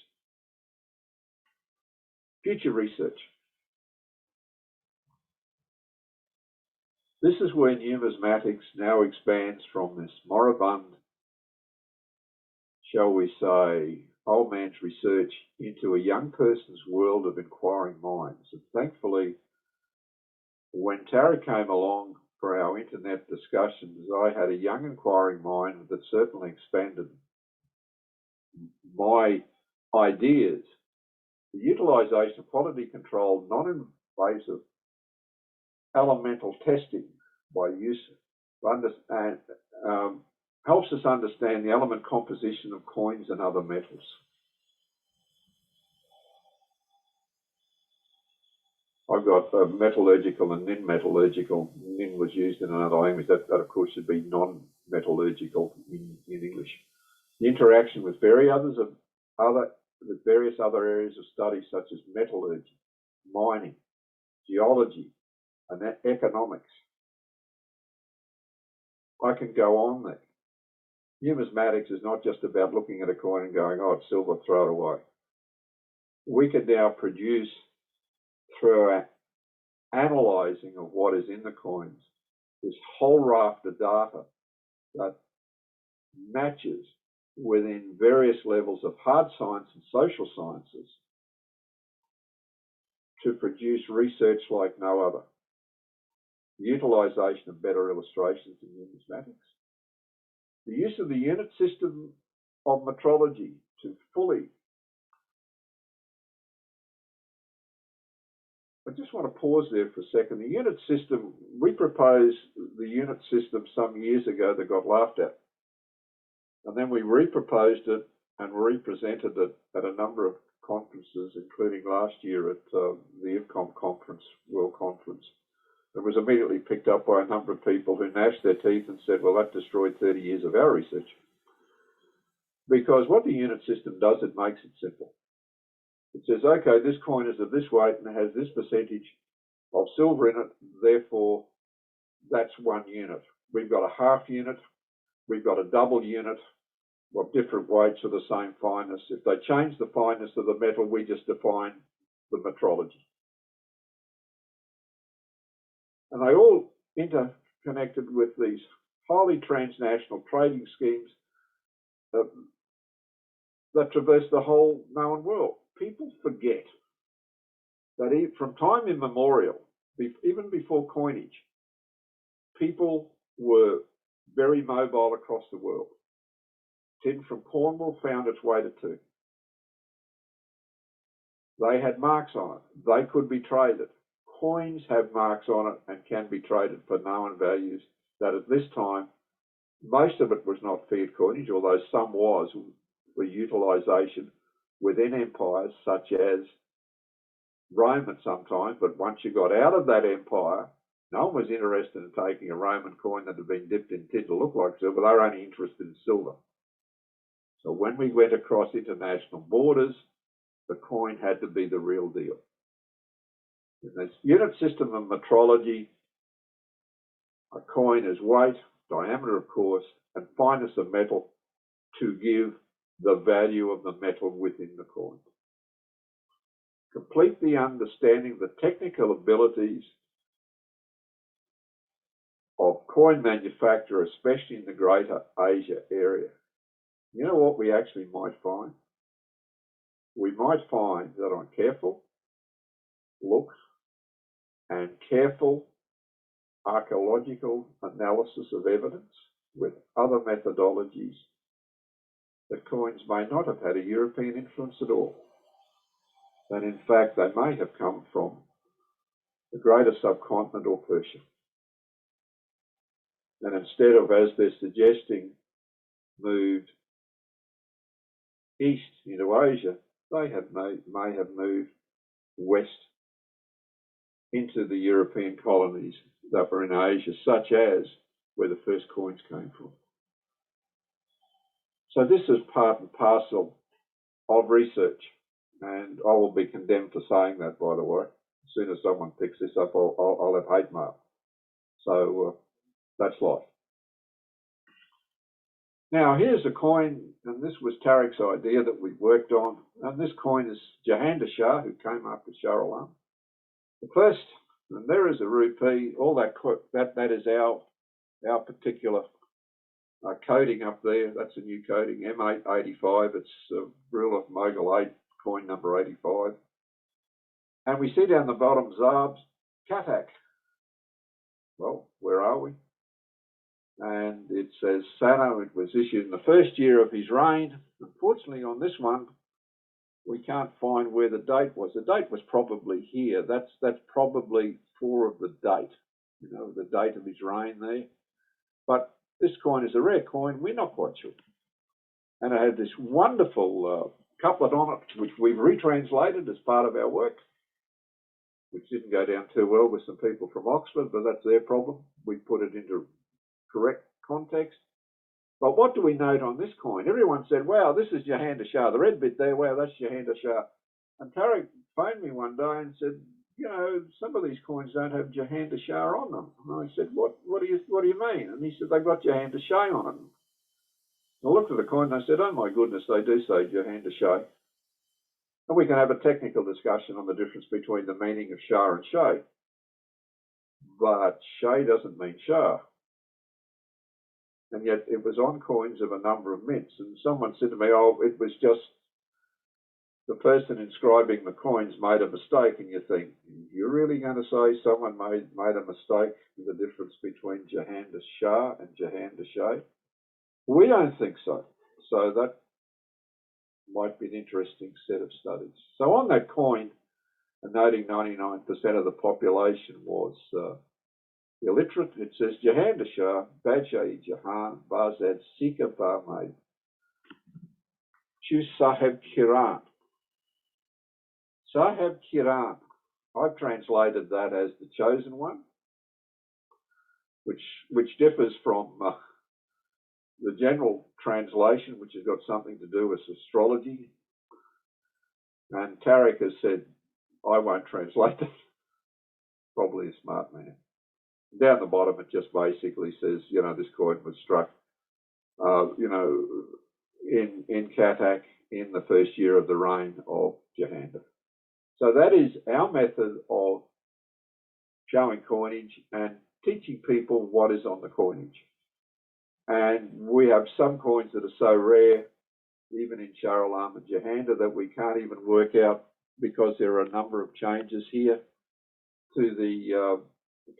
Future research. This is where numismatics now expands from this moribund, shall we say, old man's research into a young person's world of inquiring minds. And thankfully, when Tara came along for our internet discussions, I had a young inquiring mind that certainly expanded my ideas. The utilisation of quality control, non-invasive elemental testing by use helps us understand the element composition of coins and other metals. I've got metallurgical and non-metallurgical. Nin was used in another language. That of course should be non-metallurgical in English. The interaction with various other areas of study such as metallurgy, mining, geology, and economics. I can go on there. Numismatics is not just about looking at a coin and going, oh, it's silver, throw it away. We can now produce, through our analysing of what is in the coins, this whole raft of data that matches within various levels of hard science and social sciences to produce research like no other. The utilisation of better illustrations in numismatics. The use of the unit system of metrology to fully. I just want to pause there for a second. The unit system, we proposed the unit system some years ago that got laughed at. And then we re-proposed it and re-presented it at a number of conferences, including last year at the IFCOM conference, World Conference. It was immediately picked up by a number of people who gnashed their teeth and said, well, that destroyed 30 years of our research. Because what the unit system does, it makes it simple. It says, okay, this coin is of this weight and it has this percentage of silver in it, therefore that's 1 unit. We've got a half unit, we've got a double unit of different weights of the same fineness. If they change the fineness of the metal, we just define the metrology. And they all interconnected with these highly transnational trading schemes that traverse the whole known world. People forget that from time immemorial, even before coinage, people were very mobile across the world. Tin from Cornwall found its way to Turkey. They had marks on it. They could be traded. Coins have marks on it and can be traded for known values that at this time, most of it was not fiat coinage, although some was for utilisation within empires such as Rome at some time. But once you got out of that empire, No one was interested in taking a Roman coin that had been dipped in tin to look like silver. They were only interested in silver. So when we went across international borders, the coin had to be the real deal. In this unit system of metrology, a coin is weight, diameter of course, and fineness of metal to give the value of the metal within the coin. Completely understanding the technical abilities of coin manufacture, especially in the Greater Asia area. You know what we actually might find? We might find that on careful looks and careful archaeological analysis of evidence with other methodologies, the coins may not have had a European influence at all. That in fact they may have come from the greater subcontinent or Persia. And instead of, as they're suggesting, moved east into Asia, they may have moved west into the European colonies that were in Asia, such as where the first coins came from. So this is part and parcel of research, and I will be condemned for saying that, by the way. As soon as someone picks this up, I'll have hate mail. So that's life. Now here's a coin, and this was Tariq's idea that we worked on, and this coin is Jahandar Shah, who came after Shah Alam. The first, and there is a rupee, all that is our particular coding up there. That's a new coding, M885. It's ruler Mogul 8, coin number 85. And we see down the bottom, Zab's Cuttack. Well, where are we? And it says Sano, it was issued in the first year of his reign. Unfortunately, on this one, we can't find where the date was. The date was probably here. That's probably for of the date, you know, the date of his reign there. But this coin is a rare coin. We're not quite sure. And it had this wonderful couplet on it, which we've retranslated as part of our work, which didn't go down too well with some people from Oxford, but that's their problem. We put it into correct context. But what do we note on this coin? Everyone said, wow, this is Jahandar Shah. The red bit there, wow, that's Jahandar Shah. And Tariq phoned me one day and said, you know, some of these coins don't have Jahandar Shah on them. And I said, what do you mean? And he said, they've got Jahandar Shah on them. I looked at the coin and I said, oh my goodness, they do say Jahandar Shah. And we can have a technical discussion on the difference between the meaning of Shah and Shay. But Shay doesn't mean Shah. And yet it was on coins of a number of mints. And someone said to me, oh, it was just the person inscribing the coins made a mistake. And you think, you're really going to say someone made a mistake in the difference between Jahandar Shah and Jahandar Shay? We don't think so. So that might be an interesting set of studies. So on that coin, noting 99% of the population was illiterate, it says Jahandar Shah, Badshah Jahan, Bazad Sika Barmaid, Chu Sahib Kiran. Sahib Kiran, I've translated that as the chosen one, which differs from the general translation, which has got something to do with astrology. And Tariq has said, I won't translate that. Probably a smart man. Down the bottom, it just basically says, you know, this coin was struck, you know, in Cuttack in the first year of the reign of Jahandar. So that is our method of showing coinage and teaching people what is on the coinage. And we have some coins that are so rare, even in Shah Alam and Jahandar, that we can't even work out because there are a number of changes here to the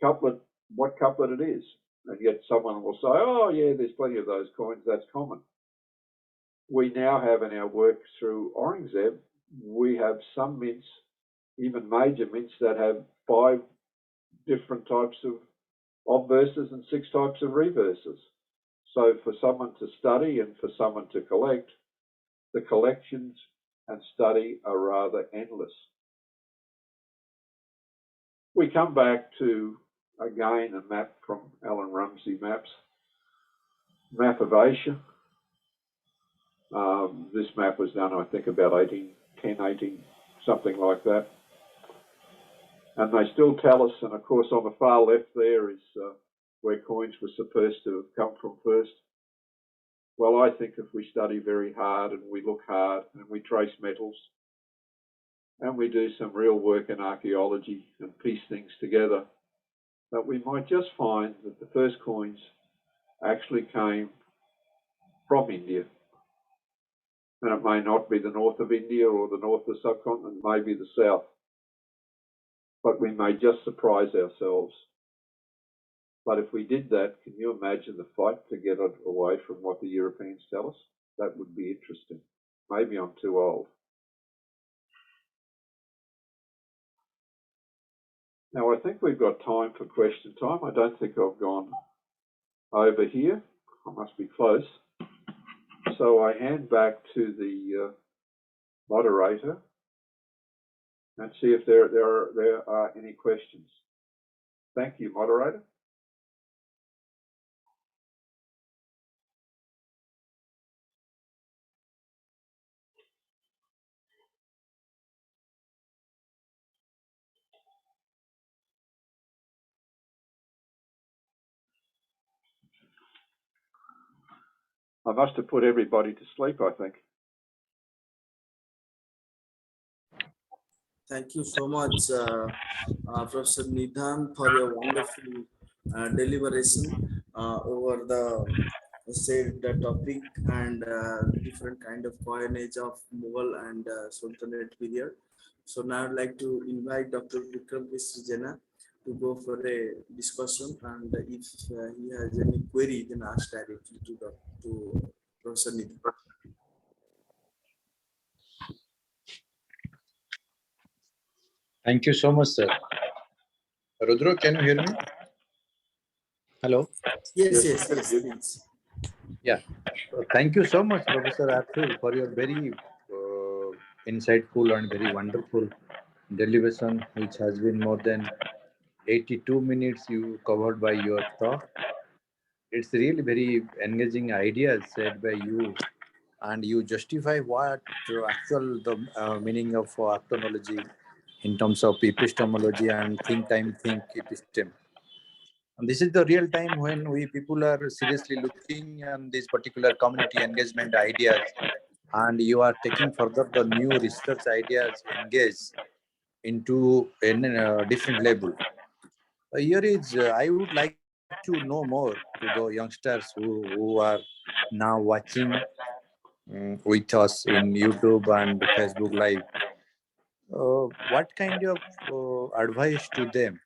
couplet, what couplet it is. And yet someone will say, oh yeah, there's plenty of those coins, that's common. We now have in our work through Aurangzeb, we have some mints, even major mints, that have 5 different types of verses and 6 types of reverses. So for someone to study and for someone to collect, the collections and study are rather endless. We come back to again, a map from Alan Rumsey Maps. Map of Asia. This map was done, I think, about 18, something like that. And they still tell us, and of course on the far left there is where coins were supposed to have come from first. Well, I think if we study very hard and we look hard and we trace metals and we do some real work in archaeology and piece things together, that we might just find that the first coins actually came from India. And it may not be the north of India or the north of the subcontinent, it may be the south. But we may just surprise ourselves. But if we did that, can you imagine the fight to get it away from what the Europeans tell us? That would be interesting. Maybe I'm too old. Now, I think we've got time for question time. I don't think I've gone over here. I must be close. So I hand back to the moderator and see if there are any questions. Thank you, moderator. I must have put everybody to sleep, I think. Thank you so much, Professor Needham, for your wonderful deliberation over the topic and different kind of coinage of Mughal and Sultanate period. So now I'd like to invite Dr. Vikram Jena to go for a discussion, and if he has any query, then ask directly to Professor Needham. Thank you so much, sir. Rudra, can you hear me? Hello? Yes, please. Yeah. Thank you so much, Professor Atul, for your very insightful and very wonderful deliberation, which has been more than 82 minutes you covered by your talk. It's really very engaging ideas said by you, and you justify what actual the meaning of actonology in terms of epistemology and think time, think epistem. And this is the real time when we people are seriously looking at these particular community engagement ideas, and you are taking further the new research ideas engaged into a different level. Here is, I would like to know more to the youngsters who are now watching with us in YouTube and Facebook Live. What kind of advice to them,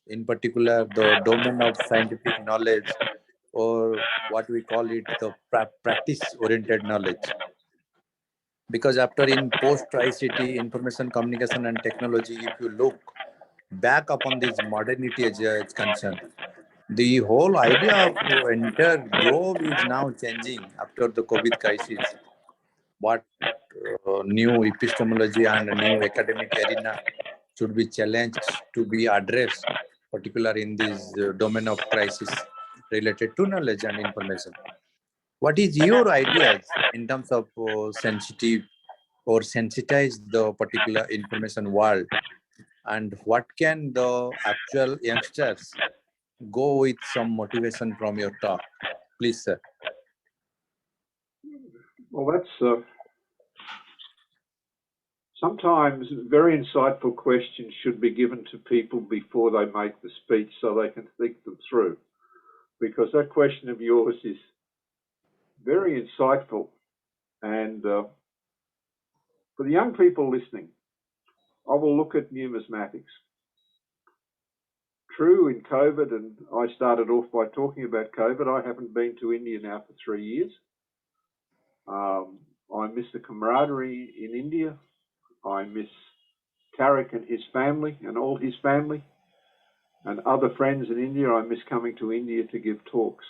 in particular the domain of scientific knowledge, or what we call it the practice-oriented knowledge? Because after in post-ICT, information communication and technology, if you look back upon this modernity as it's concerned, the whole idea of entire globe is now changing after the COVID crisis. What new epistemology and new academic arena should be challenged to be addressed, particularly in this domain of crisis related to knowledge and information. What is your ideas in terms of sensitive or sensitize the particular information world, and what can the actual youngsters go with some motivation from your talk? Please, sir. Well, that's sometimes very insightful questions should be given to people before they make the speech so they can think them through. Because that question of yours is very insightful. And for the young people listening, I will look at numismatics. True, in COVID, and I started off by talking about COVID, I haven't been to India now for 3 years. I miss the camaraderie in India. I miss Tarik and his family and all his family and other friends in India. I miss coming to India to give talks.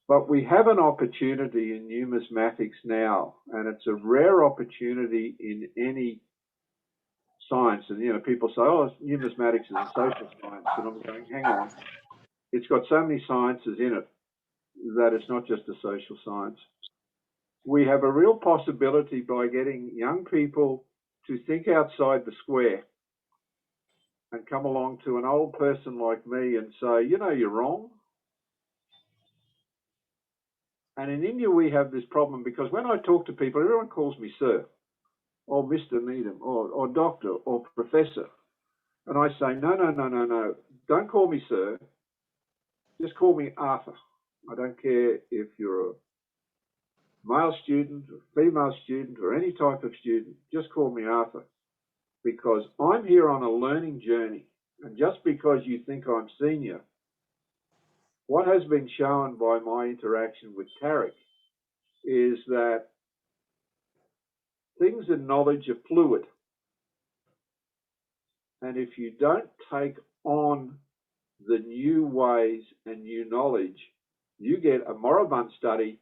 But we have an opportunity in numismatics now, and it's a rare opportunity in any science, and you know, people say, "Oh, numismatics is a social science," and I'm going, "Hang on, it's got so many sciences in it that it's not just a social science." We have a real possibility by getting young people to think outside the square and come along to an old person like me and say, "You know, you're wrong." And in India, we have this problem because when I talk to people, everyone calls me sir, or Mr. Needham, or doctor, or professor. And I say, no, don't call me sir. Just call me Arthur. I don't care if you're a male student, or female student, or any type of student. Just call me Arthur. Because I'm here on a learning journey. And just because you think I'm senior, what has been shown by my interaction with Tarek is that things in knowledge are fluid. And if you don't take on the new ways and new knowledge, you get a moribund study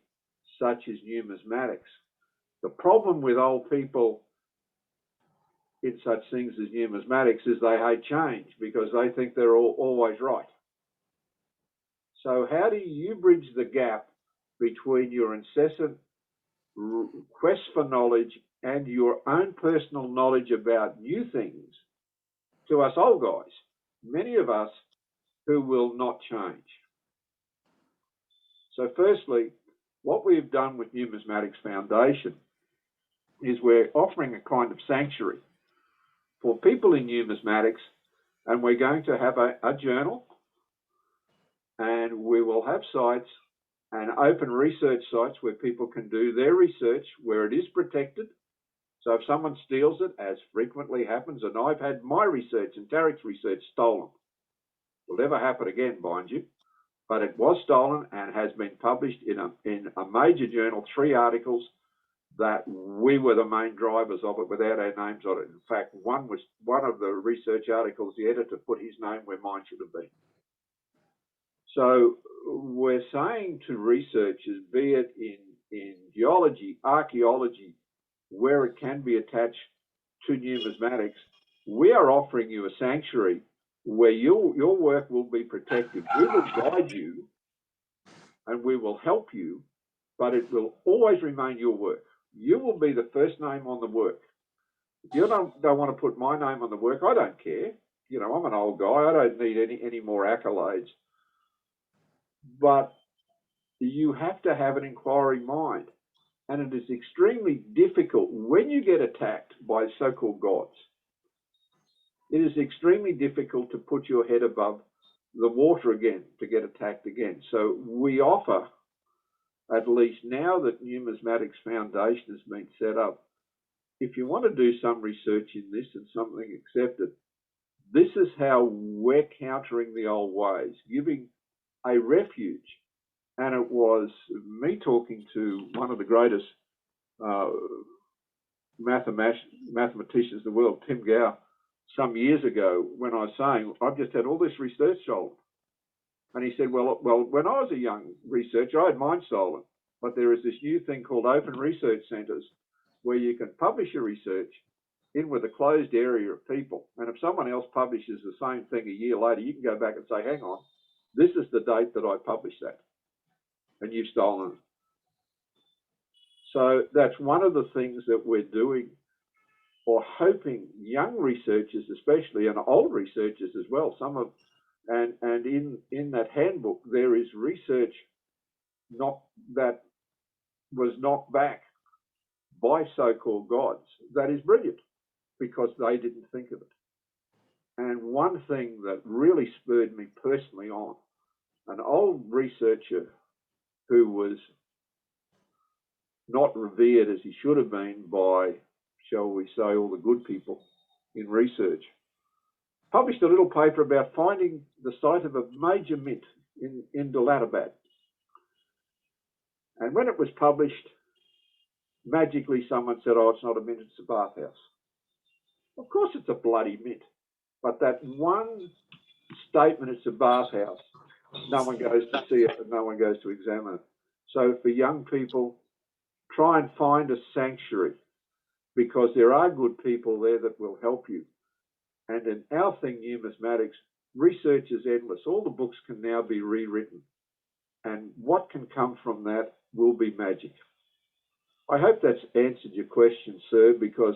such as numismatics. The problem with old people in such things as numismatics is they hate change because they think they're always right. So how do you bridge the gap between your incessant quest for knowledge and your own personal knowledge about new things to us old guys, many of us who will not change? So firstly, what we've done with Numismatics Foundation is we're offering a kind of sanctuary for people in numismatics, and we're going to have a journal, and we will have sites and open research sites where people can do their research where it is protected. So if someone steals it, as frequently happens, and I've had my research and Tarek's research stolen, will never happen again, mind you, but it was stolen and has been published in a major journal, 3 articles that we were the main drivers of it without our names on it. In fact, one of the research articles, the editor put his name where mine should have been. So we're saying to researchers, be it in geology, archaeology, where it can be attached to numismatics, we are offering you a sanctuary where your work will be protected. We will guide you and we will help you, but it will always remain your work. You will be the first name on the work. If you don't want to put my name on the work, I don't care. You know, I'm an old guy. I don't need any more accolades. But you have to have an inquiry mind. And it is extremely difficult when you get attacked by so-called gods. It is extremely difficult to put your head above the water again to get attacked again. So we offer, at least now that Numismatics Foundation has been set up, if you want to do some research in this and something accepted, this is how we're countering the old ways, giving a refuge. And it was me talking to one of the greatest mathematicians in the world, Tim Gow, some years ago, when I was saying, I've just had all this research stolen. And he said, well, when I was a young researcher, I had mine stolen. But there is this new thing called open research centres where you can publish your research in with a closed area of people. And if someone else publishes the same thing a year later, you can go back and say, hang on, this is the date that I published that. And you've stolen it. So that's one of the things that we're doing, or hoping young researchers, especially, and old researchers as well, and in that handbook, there is research that was knocked back by so-called gods that is brilliant because they didn't think of it. And one thing that really spurred me personally on, an old researcher who was not revered as he should have been by, shall we say, all the good people in research, published a little paper about finding the site of a major mint in Dalatabad. And when it was published, magically someone said, oh, it's not a mint, it's a bathhouse. Of course it's a bloody mint. But that one statement, it's a bathhouse, no one goes to see it and no one goes to examine it. So for young people, try and find a sanctuary, because there are good people there that will help you. And in our thing, numismatics, research is endless. All the books can now be rewritten. And what can come from that will be magic. I hope that's answered your question, sir, because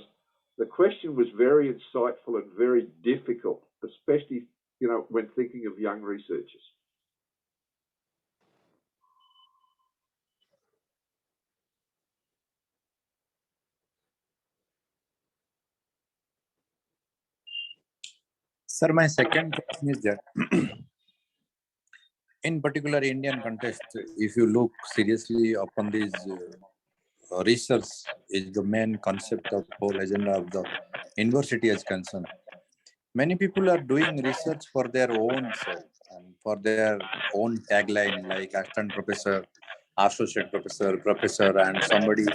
the question was very insightful and very difficult, especially, when thinking of young researchers. Sir, my second question is that in particular Indian context, if you look seriously upon these research is the main concept of whole agenda of the university as concerned. Many people are doing research for their own self and for their own tagline, like assistant professor, associate professor, professor, and somebody.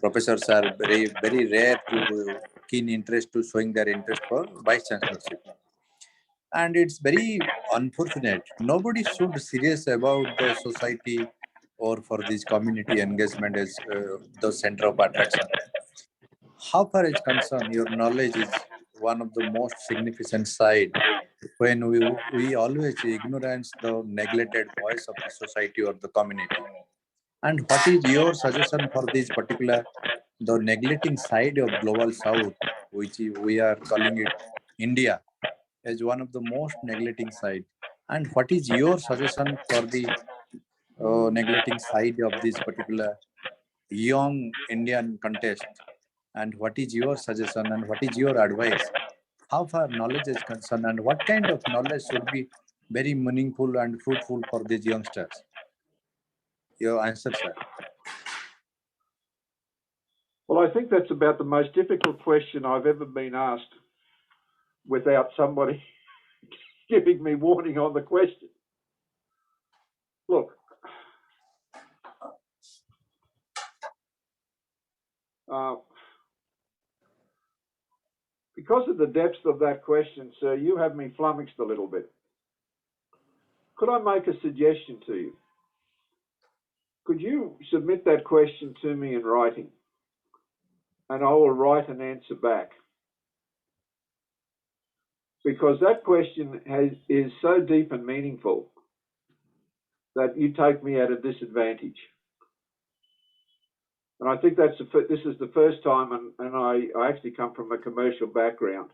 Professors are very, very rare to keen interest to showing their interest for vice chancellorship. And it's very unfortunate. Nobody should serious about the society or for this community engagement as the center of attraction. How far is concerned, your knowledge is one of the most significant side when we always ignorance the neglected voice of the society or the community. And what is your suggestion for this particular, the neglecting side of global south, which we are calling it India, as one of the most neglecting side? And what is your suggestion for the neglecting side of this particular young Indian contest? And what is your suggestion and what is your advice? How far knowledge is concerned and what kind of knowledge should be very meaningful and fruitful for these youngsters? Your answer, sir. Well, I think that's about the most difficult question I've ever been asked without somebody giving me warning on the question. Look, because of the depth of that question, sir, you have me flummoxed a little bit. Could I make a suggestion to you? Could you submit that question to me in writing? And I will write an answer back. Because that question is so deep and meaningful that you take me at a disadvantage. And I think this is the first time, and I actually come from a commercial background,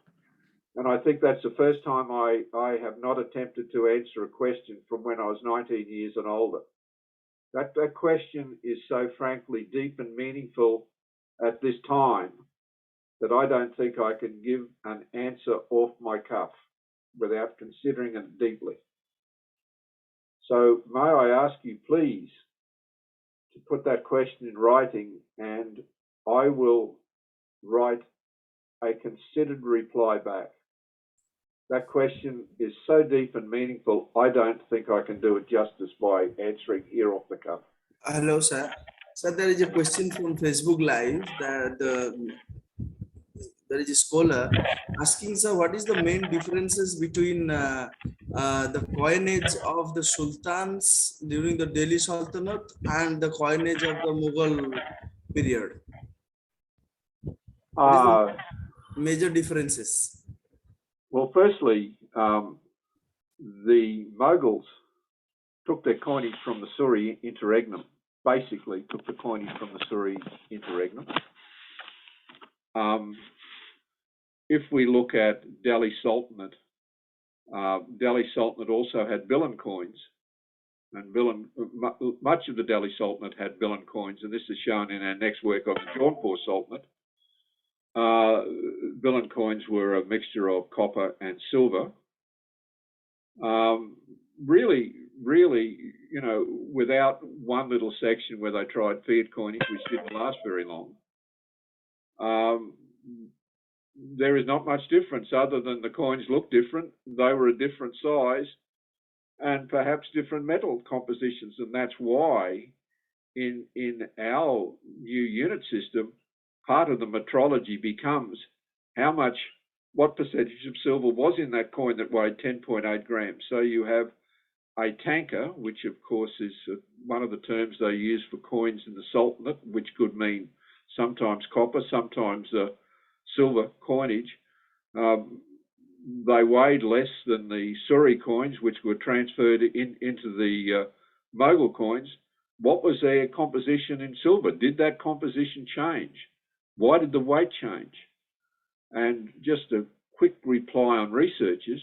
and I think that's the first time I have not attempted to answer a question from when I was 19 years and older. That question is so frankly deep and meaningful at this time that I don't think I can give an answer off my cuff without considering it deeply. So may I ask you please to put that question in writing, and I will write a considered reply back. That question is so deep and meaningful, I don't think I can do it justice by answering here off the cuff. Hello, sir. Sir, there is a question from Facebook Live that there is a scholar asking, sir, what is the main differences between the coinage of the sultans during the Delhi Sultanate and the coinage of the Mughal period? Major differences. Well, firstly, the Mughals took their coinage from the Suri interregnum, basically took the coinage from the Suri interregnum. If we look at Delhi Sultanate also had Bilan coins, and much of the Delhi Sultanate had Bilan coins, and this is shown in our next work on the Jaunpur Sultanate. Bilan coins were a mixture of copper and silver. Really, without one little section where they tried fiat coinage, which didn't last very long. There is not much difference other than the coins look different. They were a different size and perhaps different metal compositions. And that's why in our new unit system, part of the metrology becomes what percentage of silver was in that coin that weighed 10.8 grams. So you have a tanker, which of course is one of the terms they use for coins in the Sultanate, which could mean sometimes copper, sometimes silver coinage. they weighed less than the Suri coins, which were transferred into the Mogul coins. What was their composition in silver? Did that composition change? Why did the weight change? And just a quick reply on researchers,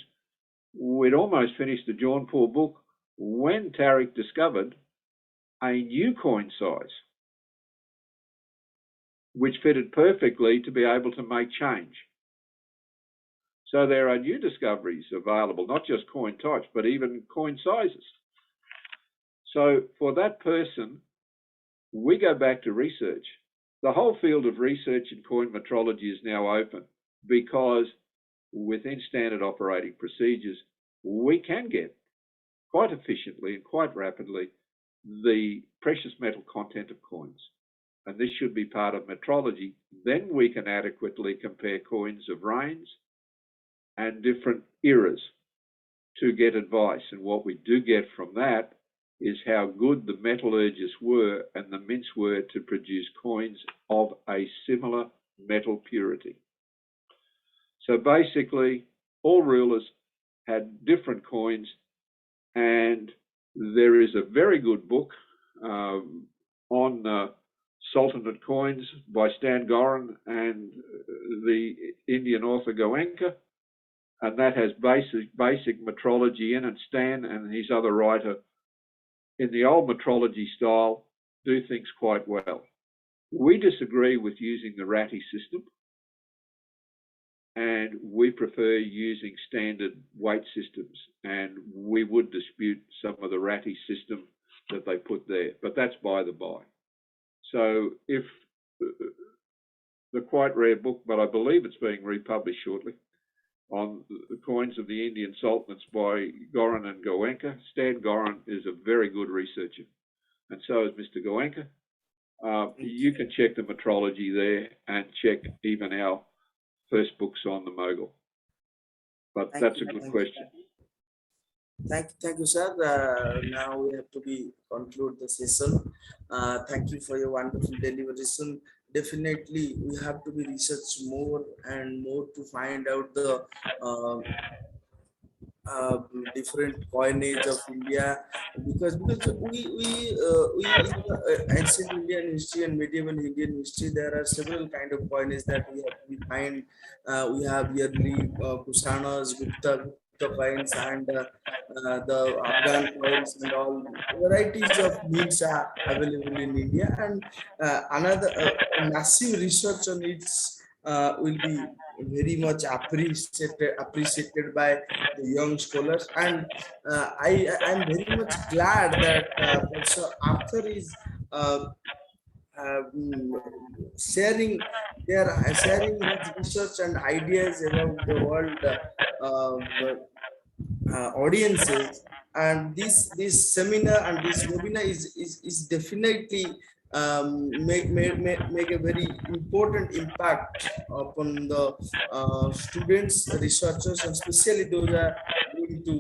we'd almost finished the Jaunpur book when Tariq discovered a new coin size, which fitted perfectly to be able to make change. So there are new discoveries available, not just coin types, but even coin sizes. So for that person, we go back to research. The whole field of research in coin metrology is now open because within standard operating procedures, we can get quite efficiently and quite rapidly the precious metal content of coins. And this should be part of metrology. Then we can adequately compare coins of reigns and different eras to get advice. And what we do get from that is how good the metallurgists were and the mints were to produce coins of a similar metal purity. So basically, all rulers had different coins, and there is a very good book on Sultanate coins by Stan Goran and the Indian author Goenka, and that has basic metrology in, and Stan and his other writer in the old metrology style do things quite well. We disagree with using the Ratty system, and we prefer using standard weight systems, and we would dispute some of the Ratty system that they put there, but that's by the by. So if the quite rare book, but I believe it's being republished shortly, on the coins of the Indian sultanates by Goran and Goenka. Stan Goran is a very good researcher, and so is Mr. Goenka. You can check the metrology there and check even our first books on the Mogul. But that's a good question. Thank you, sir. Now we have to conclude the session. Thank you for your wonderful deliberation. Definitely, we have to be research more and more to find out the different coinage of India, because we in ancient Indian history and medieval Indian history, there are several kind of coinage that we find. We have yearly Kusanas, Gupta coins, and the Afghan coins, and all varieties of mints are available in India. And another massive research on it will be very much appreciated by the young scholars. And I am very much glad that Professor Arthur is sharing his research and ideas about the world audiences. And this seminar and this webinar is definitely make a very important impact upon the students, researchers, and especially those that are going to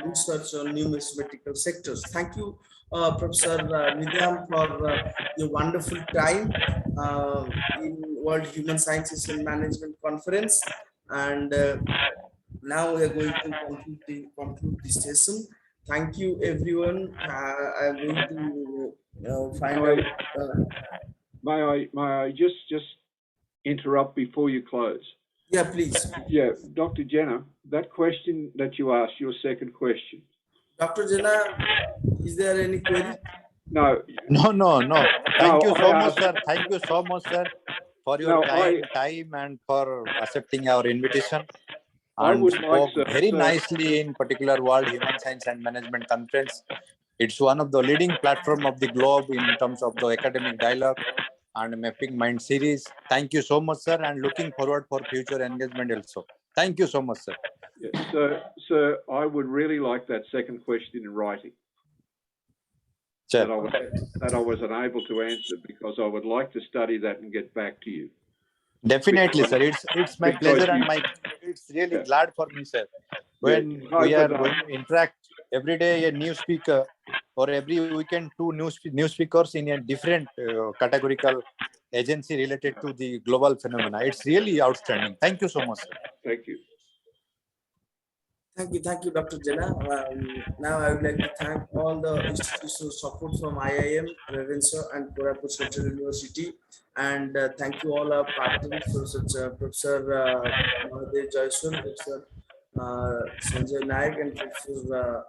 research on numismatical sectors. Thank you, Professor Needham, for your wonderful time in World Human Sciences and Management Conference. And now we are going to conclude this session. Thank you, everyone. I'm going to find out. May I just interrupt before you close? Yeah, please. Yeah, Dr. Jenner, that question that you asked, your second question. Dr. Jenner, is there any query? No. No. Thank you so much, sir. Thank you so much, sir, for your time and for accepting our invitation. And spoke very nicely in particular World Human Science and Management Conference. It's one of the leading platform of the globe in terms of the academic dialogue and mapping mind series. Thank you so much, sir, and looking forward for future engagement also. Thank you so much, sir. Yes, so I would really like that second question in writing. Sure. That I was unable to answer, because I would like to study that and get back to you. Definitely, sir. It's my pleasure, and it's really glad for me, sir. When we are going to interact every day, a new speaker, or every weekend two new speakers in a different categorical agency related to the global phenomena. It's really outstanding. Thank you so much, sir. Thank you. Thank you, Dr. Jena. Now I would like to thank all the institutional support from IIM, Ravenshaw, and Koraput Central University, and thank you all our partners, for such Professor Mahadev Jaiswal, Professor Sanjay Naik, and Professor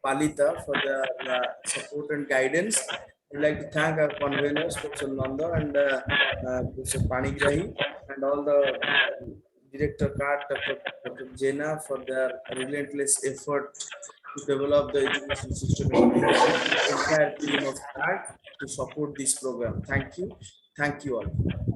Palita for their support and guidance. I'd like to thank our conveners, Professor Nanda and Professor Panigrahi, and all the Director Card, Dr. Jena, for their relentless effort to develop the education system in India, and the entire team of CAD to support this program. Thank you. Thank you all.